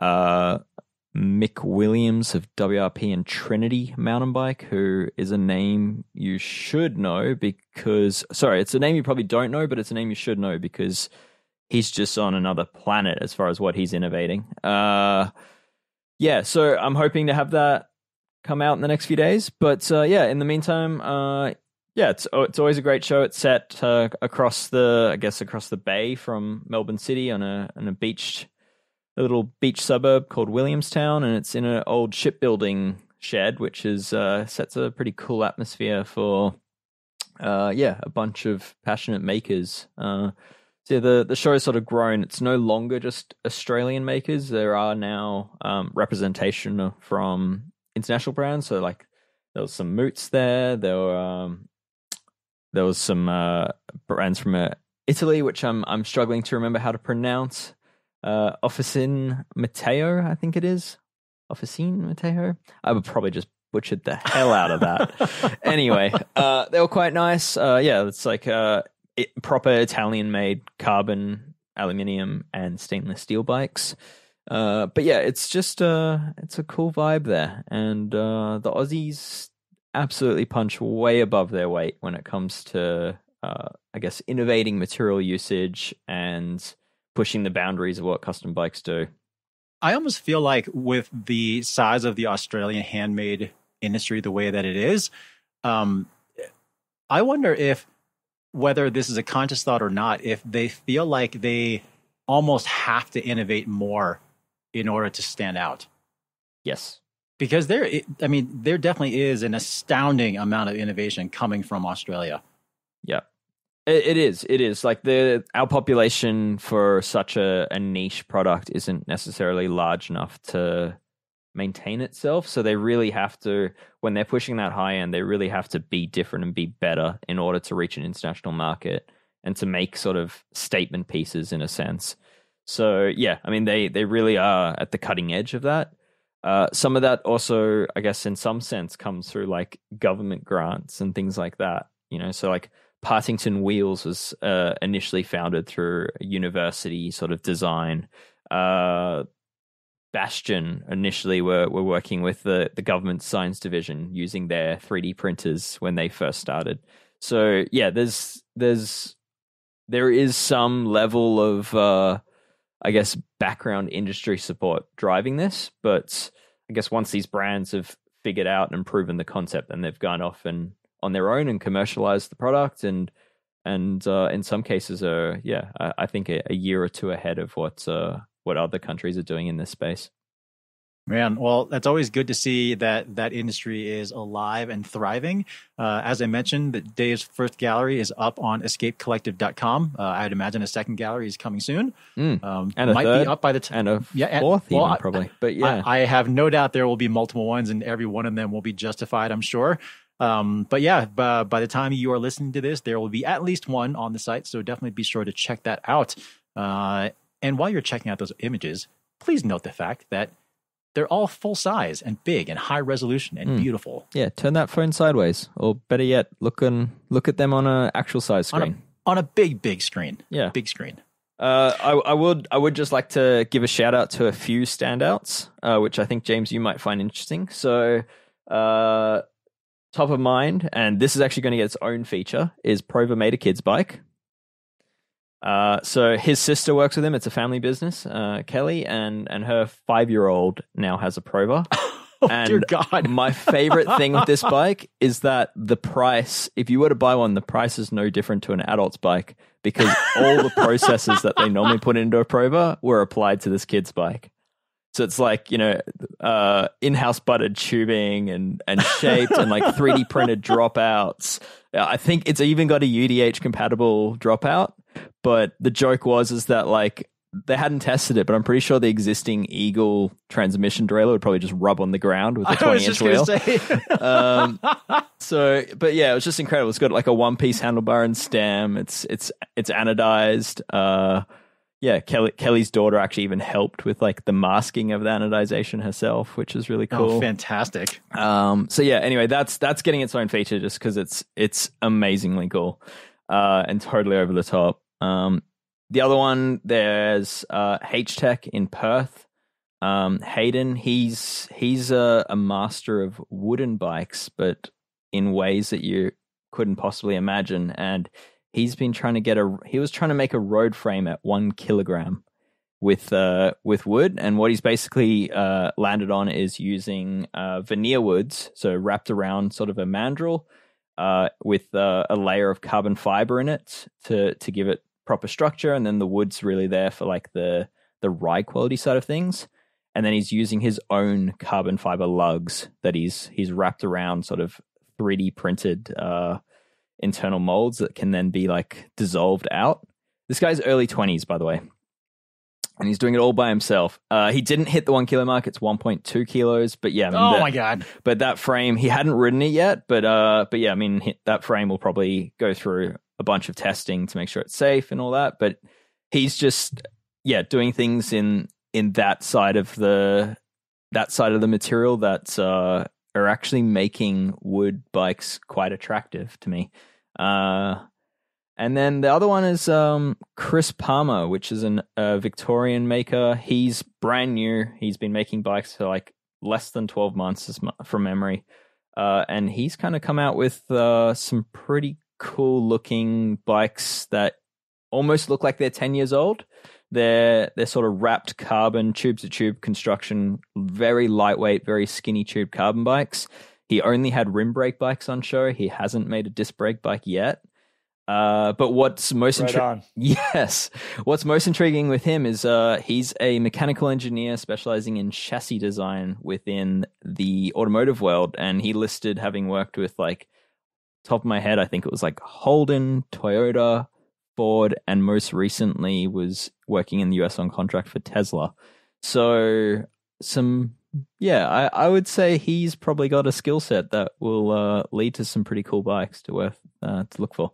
Mick Williams of WRP and Trinity Mountain Bike, who is a name you should know because... Sorry, it's a name you probably don't know, but it's a name you should know because he's just on another planet as far as what he's innovating. So I'm hoping to have that come out in the next few days. But in the meantime, it's always a great show. It's set across the bay from Melbourne City on a little beach suburb called Williamstown, and it's in an old shipbuilding shed, which sets a pretty cool atmosphere for a bunch of passionate makers. The show has sort of grown. It's no longer just Australian makers. There are now representation from international brands. So like there was some Moots there. There was some brands from Italy, which I'm struggling to remember how to pronounce. Officine Matteo, I think it is. Officine Matteo. I would probably just butchered the hell out of that. Anyway, they were quite nice. It's like proper Italian-made carbon, aluminium, and stainless steel bikes. It's just it's a cool vibe there, and the Aussies absolutely punch way above their weight when it comes to innovating material usage and pushing the boundaries of what custom bikes do. I almost feel like with the size of the Australian handmade industry the way that it is, I wonder if whether this is a conscious thought or not, if they feel like they almost have to innovate more in order to stand out. Yes. Because there definitely is an astounding amount of innovation coming from Australia. Yeah. It is. Like our population for such a niche product isn't necessarily large enough to maintain itself. So they really have to, when they're pushing that high end, they really have to be different and be better in order to reach an international market and to make sort of statement pieces in a sense. So they really are at the cutting edge of that. Some of that also, I guess, in some sense, comes through like government grants and things like that. So like Partington Wheels was initially founded through a university sort of design. Bastion initially were working with the government science division using their 3D printers when they first started. So there is some level of background industry support driving this, but I guess once these brands have figured out and proven the concept, then they've gone off and on their own and commercialized the product, and in some cases I think a year or two ahead of what other countries are doing in this space. Man, well, that's always good to see that industry is alive and thriving. As I mentioned, Dave's first gallery is up on escapecollective.com. I'd imagine a second gallery is coming soon. And a might third, be up by the time. And a fourth probably. But yeah. I have no doubt there will be multiple ones, and every one of them will be justified, I'm sure. By the time you are listening to this, there will be at least one on the site. So definitely be sure to check that out. And while you're checking out those images, please note the fact that they're all full size and big and high resolution and beautiful. Yeah, turn that phone sideways, or better yet, look at them on an actual size screen. On a big screen. Yeah, big screen. I would just like to give a shout out to a few standouts, which I think, James, you might find interesting. So, top of mind, and this is actually going to get its own feature, is Prova made a kid's bike. So his sister works with him. It's a family business, Caley, and her 5-year-old now has a Prova. Oh, and dear God. My favorite thing with this bike is that the price, if you were to buy one, the price is no different to an adult's bike because all the processes that they normally put into a Prova were applied to this kid's bike. So it's like, in-house buttered tubing and shaped and like 3D printed dropouts. I think it's even got a UDH compatible dropout. But the joke is that like they hadn't tested it, but I'm pretty sure the existing Eagle transmission derailleur would probably just rub on the ground with a 20-inch wheel. But yeah, it was just incredible. It's got like a one-piece handlebar and stem. It's anodized. Kelly's daughter actually even helped with like the masking of the anodization herself, which is really cool. Oh, fantastic. So yeah, anyway, that's getting its own feature just because it's amazingly cool and totally over the top. The other one, there's H-Tech in Perth. Hayden, he's a master of wooden bikes, but in ways that you couldn't possibly imagine. And he's been trying to he was trying to make a road frame at 1 kilogram with wood. And what he's basically landed on is using veneer woods, so wrapped around sort of a mandrel with a layer of carbon fiber in it to give it proper structure, and then the wood's really there for like the ride quality side of things. And then he's using his own carbon fiber lugs that he's wrapped around sort of 3D printed internal molds that can then be like dissolved out. This guy's early 20s, by the way, and he's doing it all by himself. He didn't hit the 1 kilo mark. It's 1.2 kilos, but yeah. My God. But that frame, he hadn't ridden it yet, but yeah, I mean, that frame will probably go through a bunch of testing to make sure it's safe and all that. But he's just, doing things in that side of the material that are actually making wood bikes quite attractive to me. And then the other one is Chris Palmer, which is a Victorian maker. He's brand new. He's been making bikes for like less than 12 months from memory. And he's kind of come out with some pretty cool looking bikes that almost look like they're 10 years old. They're sort of wrapped carbon tube to tube construction, very lightweight, very skinny tube carbon bikes. He only had rim brake bikes on show. He hasn't made a disc brake bike yet. But what's most what's most intriguing with him is he's a mechanical engineer specializing in chassis design within the automotive world, and he listed having worked with, like, top of my head, I think it was like Holden, Toyota, Ford, and most recently was working in the US on contract for Tesla. So I would say he's probably got a skill set that will lead to some pretty cool bikes to look for.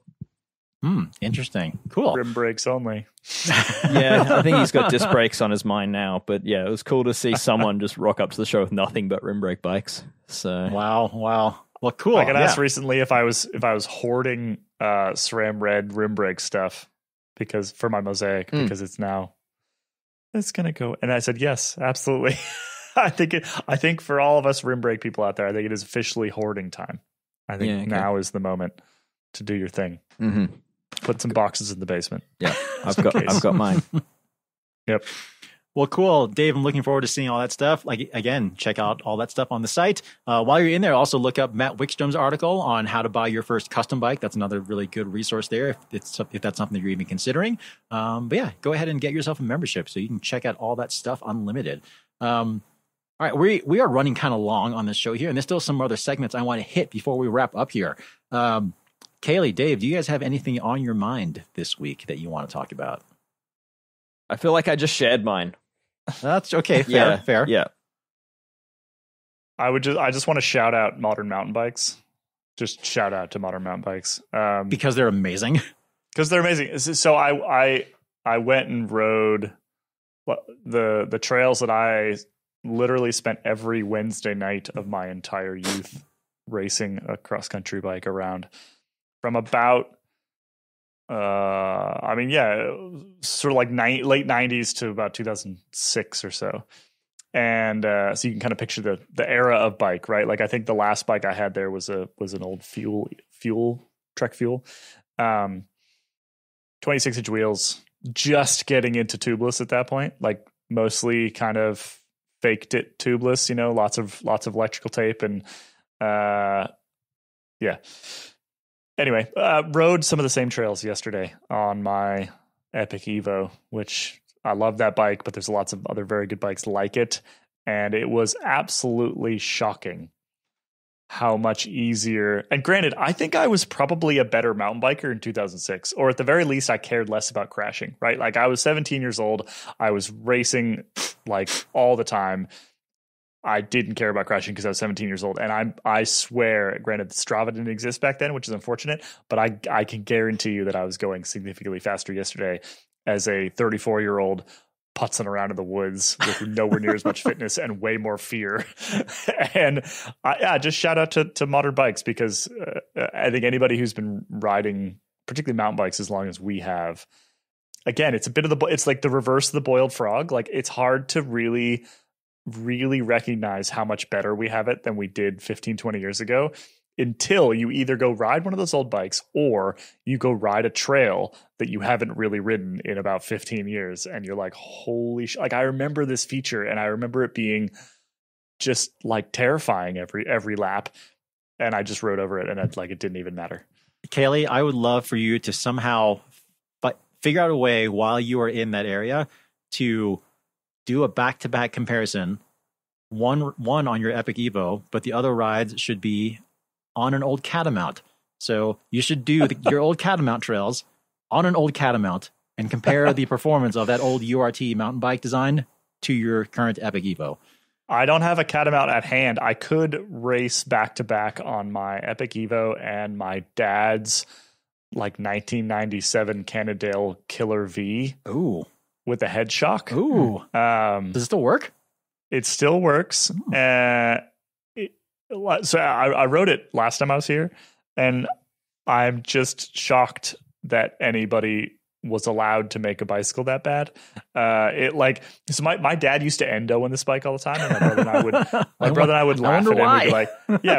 Interesting. Cool. Rim brakes only. Yeah, I think he's got disc brakes on his mind now. But yeah, it was cool to see someone just rock up to the show with nothing but rim brake bikes. So wow. Well, cool. I got asked recently if I was hoarding SRAM red rim brake stuff for my Mosaic because it's gonna go. And I said yes, absolutely. I think for all of us rim brake people out there, I think it is officially hoarding time. I think now is the moment to do your thing. Mm-hmm. Put some boxes in the basement. Yeah, I've got mine. Yep. Well, cool, Dave. I'm looking forward to seeing all that stuff. Like, again, check out all that stuff on the site. While you're in there, also look up Matt Wickstrom's article on how to buy your first custom bike. That's another really good resource there if that's something you're even considering. But yeah, go ahead and get yourself a membership so you can check out all that stuff unlimited. All right, we are running kind of long on this show here, and there's still some other segments I want to hit before we wrap up here. Caley, Dave, do you guys have anything on your mind this week that you want to talk about? I feel like I just shared mine. That's okay. Fair. Yeah. I just want to shout out Modern Mountain Bikes. Just shout out to Modern Mountain Bikes. Because they're amazing. Because they're amazing. So I went and rode the trails that I literally spent every Wednesday night of my entire youth racing a cross country bike around. From about, sort of like late 90s to about 2006 or so. And so you can kind of picture the era of bike, right? Like I think the last bike I had there was an old Trek Fuel. 26-inch wheels, just getting into tubeless at that point, like mostly kind of faked it tubeless, lots of electrical tape and yeah. Anyway, rode some of the same trails yesterday on my Epic Evo, which I love that bike, but there's lots of other very good bikes like it. And it was absolutely shocking how much easier. And granted, I think I was probably a better mountain biker in 2006, or at the very least, I cared less about crashing, right? Like I was 17 years old. I was racing like all the time. I didn't care about crashing because I was 17 years old. And I swear, granted, Strava didn't exist back then, which is unfortunate, but I can guarantee you that I was going significantly faster yesterday as a 34-year-old putzing around in the woods with nowhere near as much fitness and way more fear. And just shout out to modern bikes, because I think anybody who's been riding, particularly mountain bikes, as long as we have, again, it's a bit of it's like the reverse of the boiled frog. Like it's hard to really recognize how much better we have it than we did 15, 20 years ago, until you either go ride one of those old bikes or you go ride a trail that you haven't really ridden in about 15 years. And you're like, holy shit. Like I remember this feature and I remember it being just like terrifying every lap. And I just rode over it and it didn't even matter. Caley, I would love for you to somehow figure out a way while you are in that area to do a back-to-back comparison, one on your Epic Evo, but the other rides should be on an old Catamount. So you should do your old Catamount trails on an old Catamount and compare the performance of that old URT mountain bike design to your current Epic Evo. I don't have a Catamount at hand. I could race back-to-back on my Epic Evo and my dad's 1997 Cannondale Killer V. Ooh. With a head shock. Ooh. Does it still work? It still works. So I rode it last time I was here, and I'm just shocked that anybody was allowed to make a bicycle that bad. So my dad used to endo on this bike all the time, and my brother and I would laugh at him. We'd be like,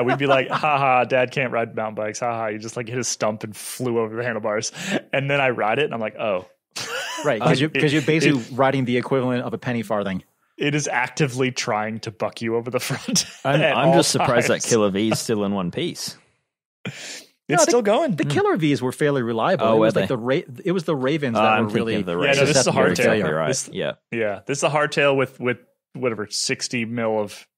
we'd be like, haha, dad can't ride mountain bikes. Haha, you just hit a stump and flew over the handlebars. And then I ride it and I'm like, oh. Right, because you're basically riding the equivalent of a penny farthing. It is actively trying to buck you over the front. I'm just surprised that Killer V is still in one piece. It's still going. The Killer Vs were fairly reliable. Oh, it was it was the Ravens that were really. This is a hardtail. Right. This is a hardtail with whatever 60 mil of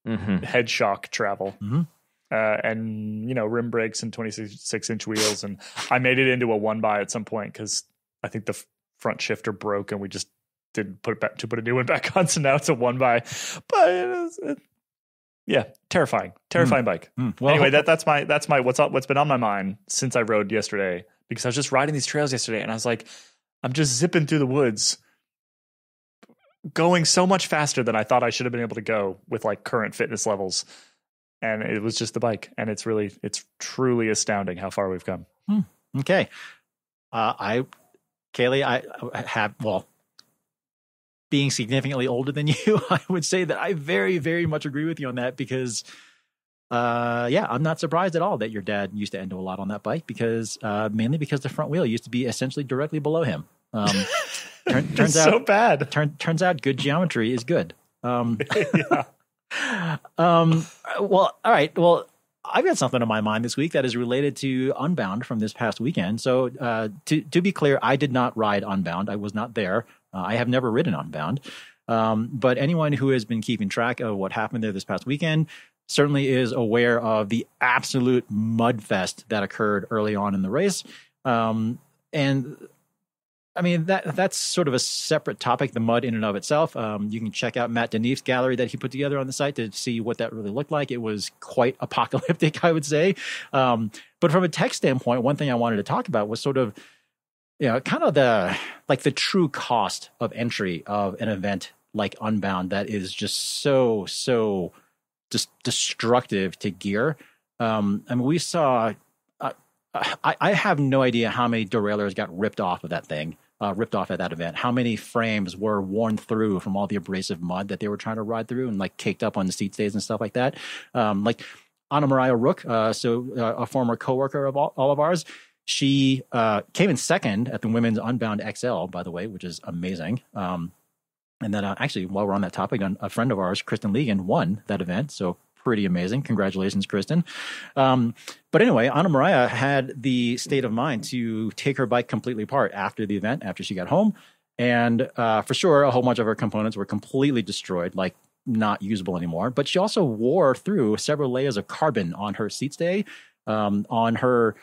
head shock travel. Mm-hmm. And rim brakes and 26-inch wheels, and I made it into a 1x at some point because I think the front shifter broke and we just didn't put a new one back on, so now it's a 1x. But terrifying bike. Well, anyway, that's my what's been on my mind since I rode yesterday, because I was just riding these trails yesterday and I was like, I'm just zipping through the woods, going so much faster than I thought I should have been able to go with current fitness levels. And it was just the bike, and it's truly astounding how far we've come. Okay. Caley, I have, being significantly older than you, I would say that I very, very much agree with you on that, because, I'm not surprised at all that your dad used to endo a lot on that bike, because mainly because the front wheel used to be essentially directly below him. Turns out, so bad. Turns out good geometry is good. Yeah. All right. Well, I've got something on my mind this week that is related to Unbound from this past weekend. So, to be clear, I did not ride Unbound. I was not there. I have never ridden Unbound. But anyone who has been keeping track of what happened there this past weekend certainly is aware of the absolute mud fest that occurred early on in the race. And I mean, that's sort of a separate topic, the mud in and of itself. You can check out Matt Denif's gallery that he put together on the site to see what that really looked like. It was quite apocalyptic, I would say. But from a tech standpoint, one thing I wanted to talk about was sort of, kind of the true cost of entry of an event like Unbound that is just so just destructive to gear. I mean, we saw... I have no idea how many derailleurs got ripped off of that thing, ripped off at that event. How many frames were worn through from all the abrasive mud that they were trying to ride through and caked up on the seat stays and stuff like that. Anna Mariah Rook, a former coworker of all of ours, She came in second at the women's Unbound XL, by the way, which is amazing. And then actually, while we're on that topic, a friend of ours, Kristen Legan, won that event. So pretty amazing. Congratulations, Kristen. But anyway, Anna Maria had the state of mind to take her bike completely apart after the event, after she got home. And for sure, a whole bunch of her components were completely destroyed, like not usable anymore. But she also wore through several layers of carbon on her seat stay, on her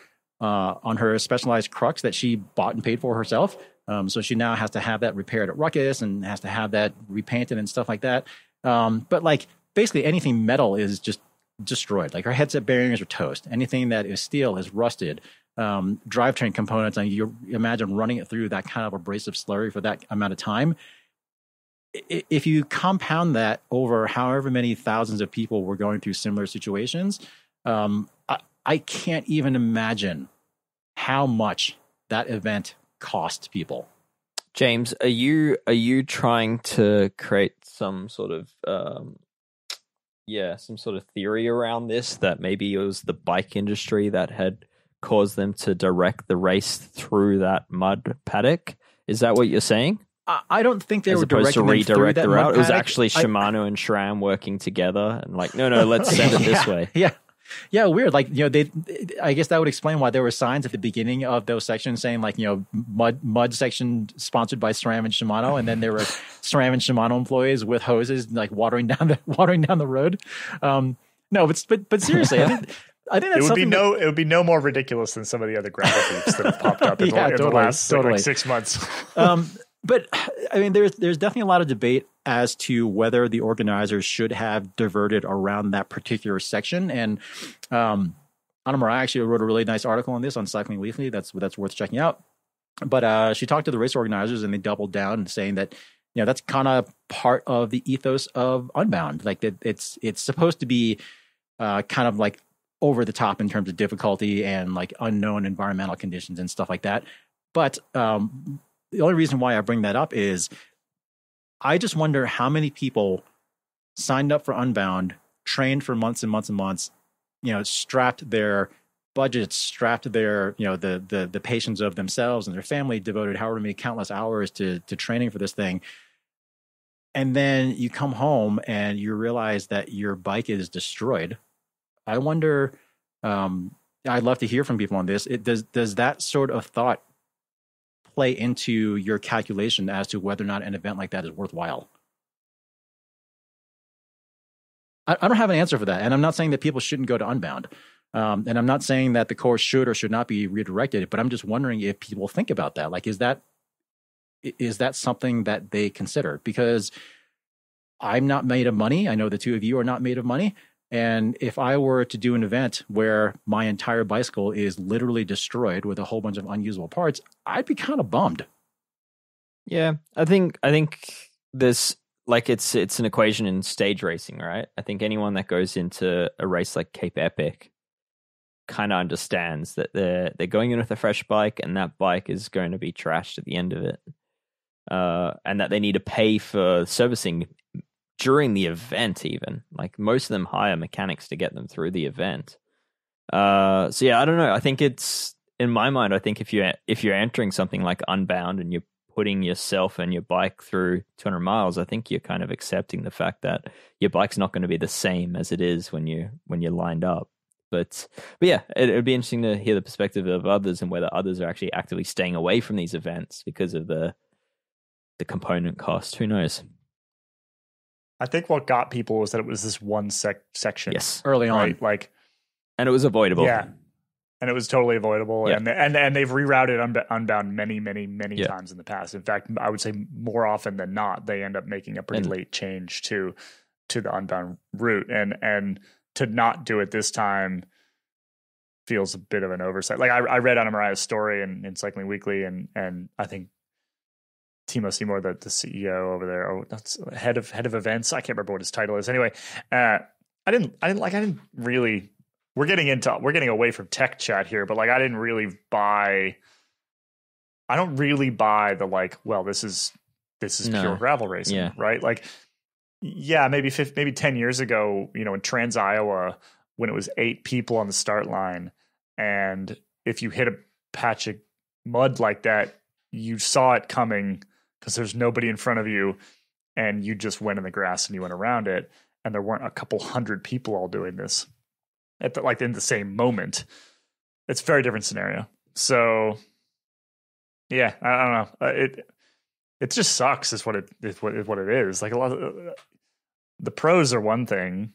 specialized crux that she bought and paid for herself. So she now has to have that repaired at Ruckus and has to have that repainted and stuff like that. But like basically anything metal is just destroyed. Like her headset bearings are toast. Anything that is steel is rusted. Drivetrain components, and you imagine running it through that kind of abrasive slurry for that amount of time. If you compound that over however many thousands of people were going through similar situations, I can't even imagine how much that event cost people. James, are you trying to create some sort of theory around this, that maybe it was the bike industry that had caused them to direct the race through that mud paddock? Is that what you're saying? I don't think they As were opposed to directing redirect the route. It was paddock. actually Shimano and SRAM working together and like, no, let's send it this way. Yeah, weird. Like, I guess that would explain why there were signs at the beginning of those sections saying like, mud section sponsored by SRAM and Shimano, and then there were SRAM and Shimano employees with hoses like watering down the road. No, but seriously, I think that's it would be no more ridiculous than some of the other gravel thieves that have popped up in the last like 6 months. But I mean, there's definitely a lot of debate as to whether the organizers should have diverted around that particular section. And Anna Maria actually wrote a really nice article on this on Cycling Weekly. That's worth checking out. But she talked to the race organizers, and they doubled down, saying that that's kind of part of the ethos of Unbound. Like that, it's supposed to be kind of like over the top in terms of difficulty and like unknown environmental conditions and stuff like that. But the only reason why I bring that up is I just wonder how many people signed up for Unbound, trained for months and months and months, strapped their budgets, strapped their, the patience of themselves and their family, devoted however many countless hours to training for this thing. And then you come home and you realize that your bike is destroyed. I wonder, I'd love to hear from people on this. Does that sort of thought play into your calculation as to whether or not an event like that is worthwhile? I don't have an answer for that. And I'm not saying that people shouldn't go to Unbound. And I'm not saying that the course should or should not be redirected, but I'm just wondering if people think about that. Like, is that something that they consider? Because I'm not made of money. I know the two of you are not made of money. And if I were to do an event where my entire bicycle is literally destroyed with a whole bunch of unusable parts, I'd be kind of bummed. Yeah, I think there's like it's an equation in stage racing, right? I think anyone that goes into a race like Cape Epic kind of understands that they're going in with a fresh bike, and that bike is going to be trashed at the end of it, and that they need to pay for servicing during the event. Even like most of them hire mechanics to get them through the event. So yeah, I don't know. I think it's, in my mind, I think if you're entering something like Unbound and you're putting yourself and your bike through 200 miles, I think you're kind of accepting the fact that your bike's not going to be the same as it is when you're lined up. But yeah, it'd be interesting to hear the perspective of others and whether others are actually actively staying away from these events because of the component cost. Who knows? I think what got people was that it was this one section. Yes, early on, right? And it was avoidable. Yeah, and it was totally avoidable. Yeah. And they've rerouted Unbound many times in the past. In fact, I would say more often than not, they end up making a pretty late change to the Unbound route. And to not do it this time feels a bit of an oversight. Like I read Anna Maria's story in Cycling Weekly, and I think Timo Seymour, the CEO over there, that's head of events. I can't remember what his title is. Anyway, I didn't really. We're getting away from tech chat here, but like I don't really buy the like, well, this is pure gravel racing, right? Like, yeah, maybe 10 years ago, in Trans Iowa, when it was 8 people on the start line, and if you hit a patch of mud like that, you saw it coming because there's nobody in front of you, and you just went in the grass and you went around it, and there weren't a couple hundred people all doing this in the same moment. It's a very different scenario. So yeah, I don't know. It just sucks is what it is. Like, a lot of the pros are one thing,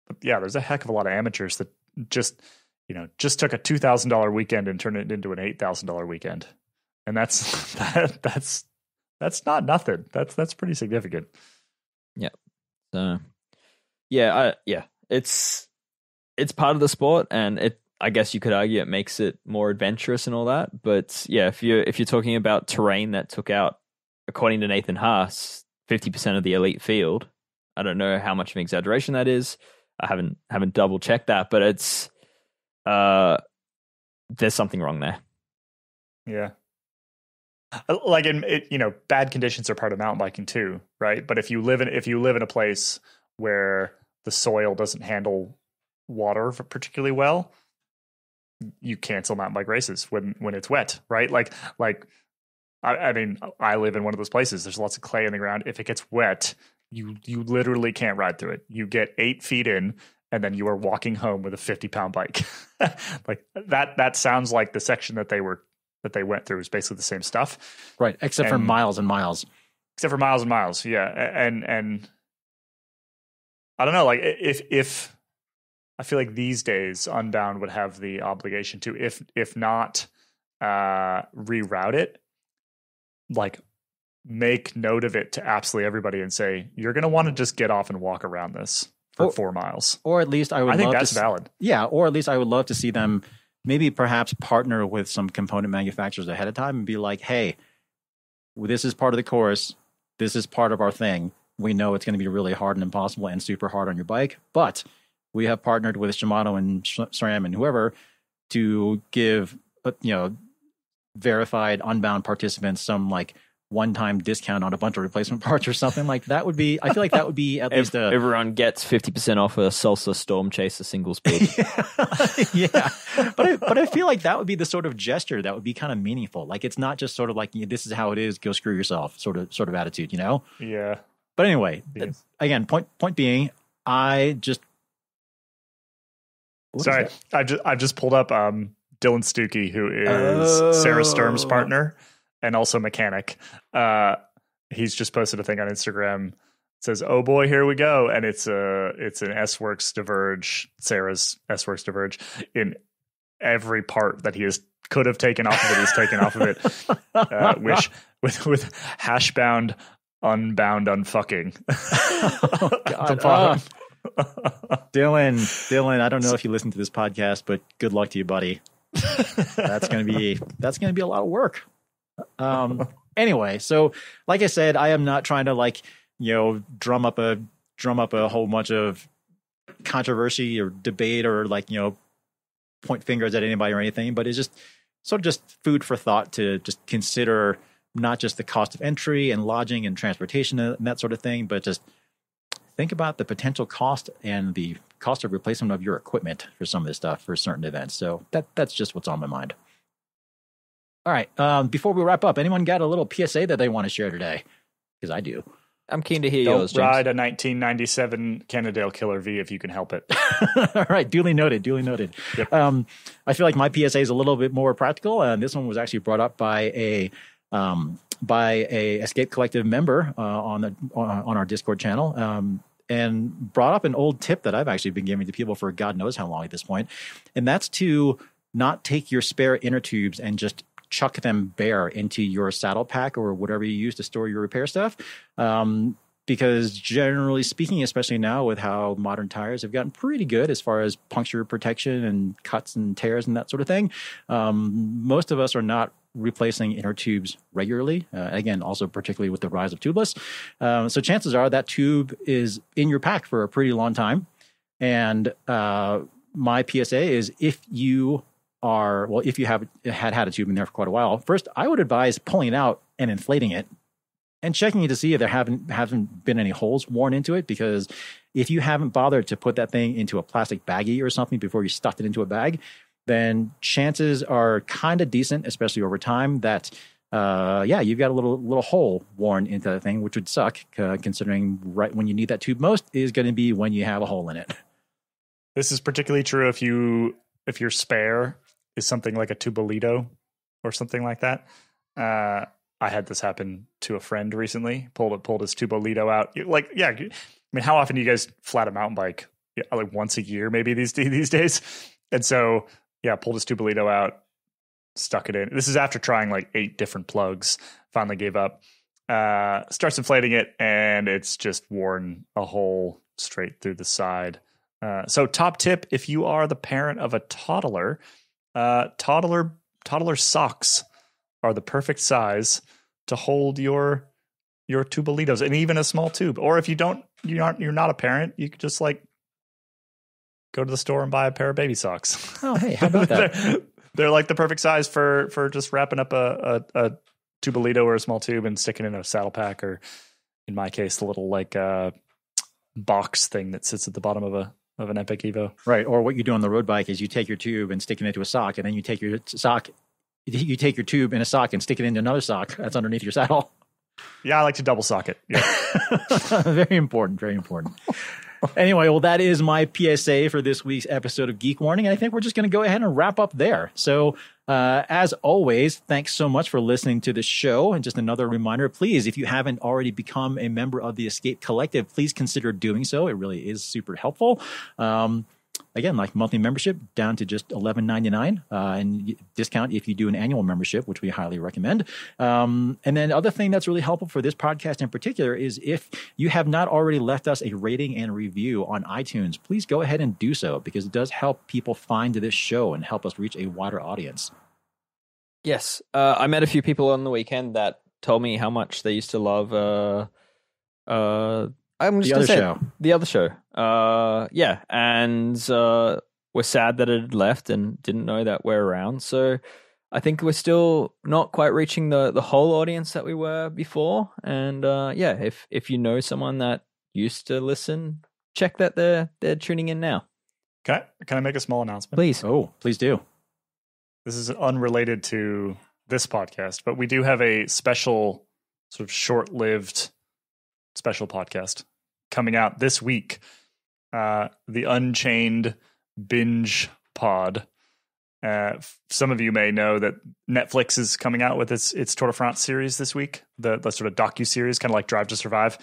but yeah, there's a heck of a lot of amateurs that just took a $2,000 weekend and turned it into an $8,000 weekend. And that's not nothing. That's pretty significant. Yeah. So yeah, it's part of the sport, and I guess you could argue it makes it more adventurous and all that. But yeah, if you're talking about terrain that took out, according to Nathan Haas, 50% of the elite field, I don't know how much of an exaggeration that is. I haven't double checked that, but it's there's something wrong there. Yeah. Like, bad conditions are part of mountain biking too, right? But if you live in a place where the soil doesn't handle water particularly well, you cancel mountain bike races when it's wet, right? Like I mean, I live in one of those places. There's lots of clay in the ground. If it gets wet, you literally can't ride through it. You get 8 feet in, and then you are walking home with a 50-pound bike. Like that sounds like the section that they went through is basically the same stuff, right? Except for miles and miles. Except for miles and miles, yeah. And I don't know, like if I feel like these days Unbound would have the obligation to, if not reroute it, like make note of it to absolutely everybody and say, you're going to want to just get off and walk around this for 4 miles. Or at least I think that's valid. Yeah. Or at least I would love to see them maybe perhaps partner with some component manufacturers ahead of time and be like, hey, this is part of the course. This is part of our thing. We know it's going to be really hard and impossible and super hard on your bike, but we have partnered with Shimano and SRAM and whoever to give, verified Unbound participants some like one-time discount on a bunch of replacement parts or something like that. Would be, I feel like that would be at least everyone gets 50% off a Salsa Storm Chaser single speed. Yeah. But I feel like that would be the sort of gesture that would be kind of meaningful. Like, it's not just sort of like, this is how it is, go screw yourself sort of attitude, Yeah. But anyway, again, point being, I've just pulled up Dylan Stuckey, who is Sarah Sturm's partner and also mechanic. He's just posted a thing on Instagram. It says, "Oh boy, here we go," and it's an S-Works Diverge, Sarah's S-Works Diverge, in every part that could have taken off of it. He's taken off of it, with hashbound unbound unfucking. Oh, God. Dylan, I don't know if you listen to this podcast, but good luck to you, buddy. That's gonna be a lot of work. Anyway, so like I said, I am not trying to drum up a whole bunch of controversy or debate or point fingers at anybody or anything, but it's just sort of just food for thought to just consider not just the cost of entry and lodging and transportation and that sort of thing, but just think about the potential cost and the cost of replacement of your equipment for some of this stuff for certain events. So that's just what's on my mind. All right. Before we wrap up, anyone got a little PSA that they want to share today? Because I do. I'm keen to hear yours, James. Ride a 1997 Cannondale Killer V if you can help it. All right. Duly noted. Yep. I feel like my PSA is a little bit more practical. And this one was actually brought up by a Escape Collective member on our Discord channel. And brought up an old tip that I've actually been giving to people for God knows how long at this point. And that's to not take your spare inner tubes and just chuck them bare into your saddle pack or whatever you use to store your repair stuff. Because generally speaking, especially now with how modern tires have gotten pretty good as far as puncture protection and cuts and tears and that sort of thing, most of us are not replacing inner tubes regularly. Again, also particularly with the rise of tubeless. So chances are that tube is in your pack for a pretty long time. And my PSA is if you have had a tube in there for quite a while, first I would advise pulling it out and inflating it and checking it to see if there haven't been any holes worn into it. Because if you haven't bothered to put that thing into a plastic baggie or something before you stuffed it into a bag, then chances are kind of decent, especially over time, that you've got a little hole worn into the thing, which would suck, considering right when you need that tube most is going to be when you have a hole in it. This is particularly true if your spare is something like a Tubolito or something like that. I had this happen to a friend recently. Pulled his Tubolito out. I mean, how often do you guys flat a mountain bike? Yeah, like once a year, maybe these days. And so, pulled his Tubolito out, stuck it in. This is after trying like 8 different plugs. Finally gave up. Starts inflating it, and it's just worn a hole straight through the side. So top tip, if you are the parent of a toddler, toddler socks are the perfect size to hold your Tubolitos, and even a small tube. Or if you're not a parent, you could just like go to the store and buy a pair of baby socks. Oh, hey, how about that? They're like the perfect size for just wrapping up a Tubolito or a small tube and sticking in a saddle pack, or in my case, the little like box thing that sits at the bottom of an Epic Evo. Right. Or what you do on the road bike is you take your tube and stick it into a sock, and then you take your tube in a sock and stick it into another sock that's underneath your saddle. Yeah, I like to double sock it. Yeah. Very important. Very important. Anyway, well, that is my PSA for this week's episode of Geek Warning. And I think we're just going to go ahead and wrap up there. So as always, thanks so much for listening to the show. And just another reminder, please, if you haven't already become a member of the Escape Collective, please consider doing so. It really is super helpful. Again, like monthly membership down to just $11.99 and discount if you do an annual membership, which we highly recommend. And then other thing that's really helpful for this podcast in particular is if you have not already left us a rating and review on iTunes, please go ahead and do so, because it does help people find this show and help us reach a wider audience. Yes. I met a few people on the weekend that told me how much they used to love I'm just the other show. And we're sad that it had left and didn't know that we're around. So I think we're still not quite reaching the whole audience that we were before. And if you know someone that used to listen, check that they're tuning in now. Can I make a small announcement? Please. Oh, please do. This is unrelated to this podcast, but we do have a special, sort of short-lived special podcast coming out this week. The Unchained Binge Pod. Some of you may know that Netflix is coming out with its Tour de France series this week, the sort of docu-series, kind of like Drive to Survive,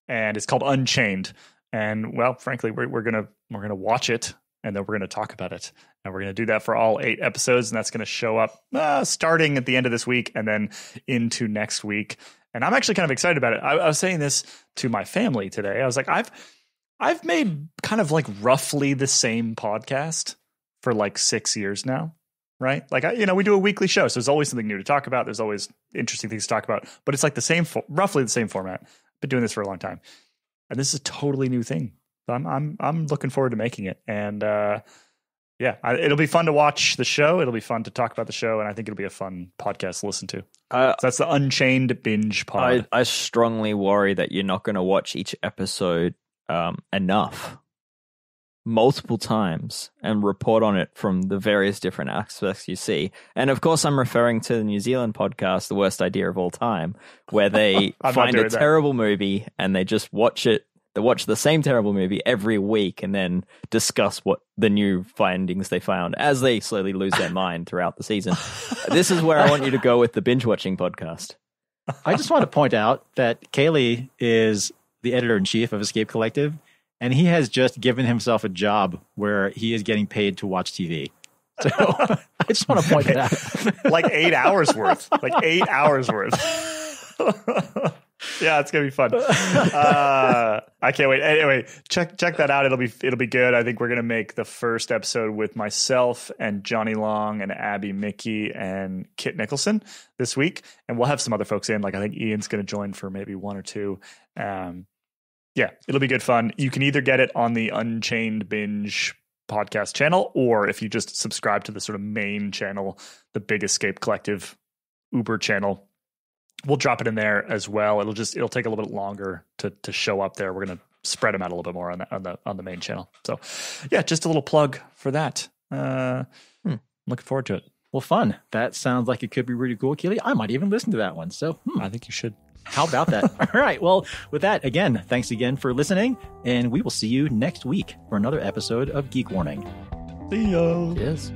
and it's called Unchained. And well, frankly, we're gonna watch it, and then we're gonna talk about it, and we're gonna do that for all 8 episodes, and that's gonna show up starting at the end of this week and then into next week. And I'm actually kind of excited about it. I was saying this to my family today. I was like, I've made kind of like roughly the same podcast for like 6 years now, right? Like, we do a weekly show, so there's always something new to talk about. There's always interesting things to talk about, but it's like roughly the same format. I've been doing this for a long time, and this is a totally new thing. So I'm looking forward to making it, and it'll be fun to watch the show. It'll be fun to talk about the show, and I think it'll be a fun podcast to listen to. So that's the Unchained Binge Pod. I strongly worry that you're not going to watch each episode enough, multiple times, and report on it from the various different aspects you see. And of course, I'm referring to the New Zealand podcast, The Worst Idea of All Time, where they find a terrible movie and they just watch it. They watch the same terrible movie every week and then discuss what the new findings they found as they slowly lose their mind throughout the season. This is where I want you to go with the binge watching podcast. I just want to point out that Caley is the editor-in-chief of Escape Collective, and he has just given himself a job where he is getting paid to watch TV. So I just want to point it out. Like 8 hours worth. Like 8 hours worth. Yeah, it's gonna be fun. I can't wait. Anyway, check that out. It'll be good. I think we're gonna make the first episode with myself and Johnny Long and Abby Mickey and Kit Nicholson this week, and we'll have some other folks in. Like I think Ian's gonna join for maybe 1 or 2. It'll be good fun. You can either get it on the Unchained Binge podcast channel, or if you just subscribe to the sort of main channel, the Big Escape Collective Uber channel, we'll drop it in there as well. It'll take a little bit longer to show up there. We're going to spread them out a little bit more on the main channel. So yeah, just a little plug for that. Looking forward to it. Well, fun. That sounds like it could be really cool, Caley. I might even listen to that one. So I think you should. How about that? All right. Well, with that, again, thanks again for listening, and we will see you next week for another episode of Geek Warning. See ya. Cheers.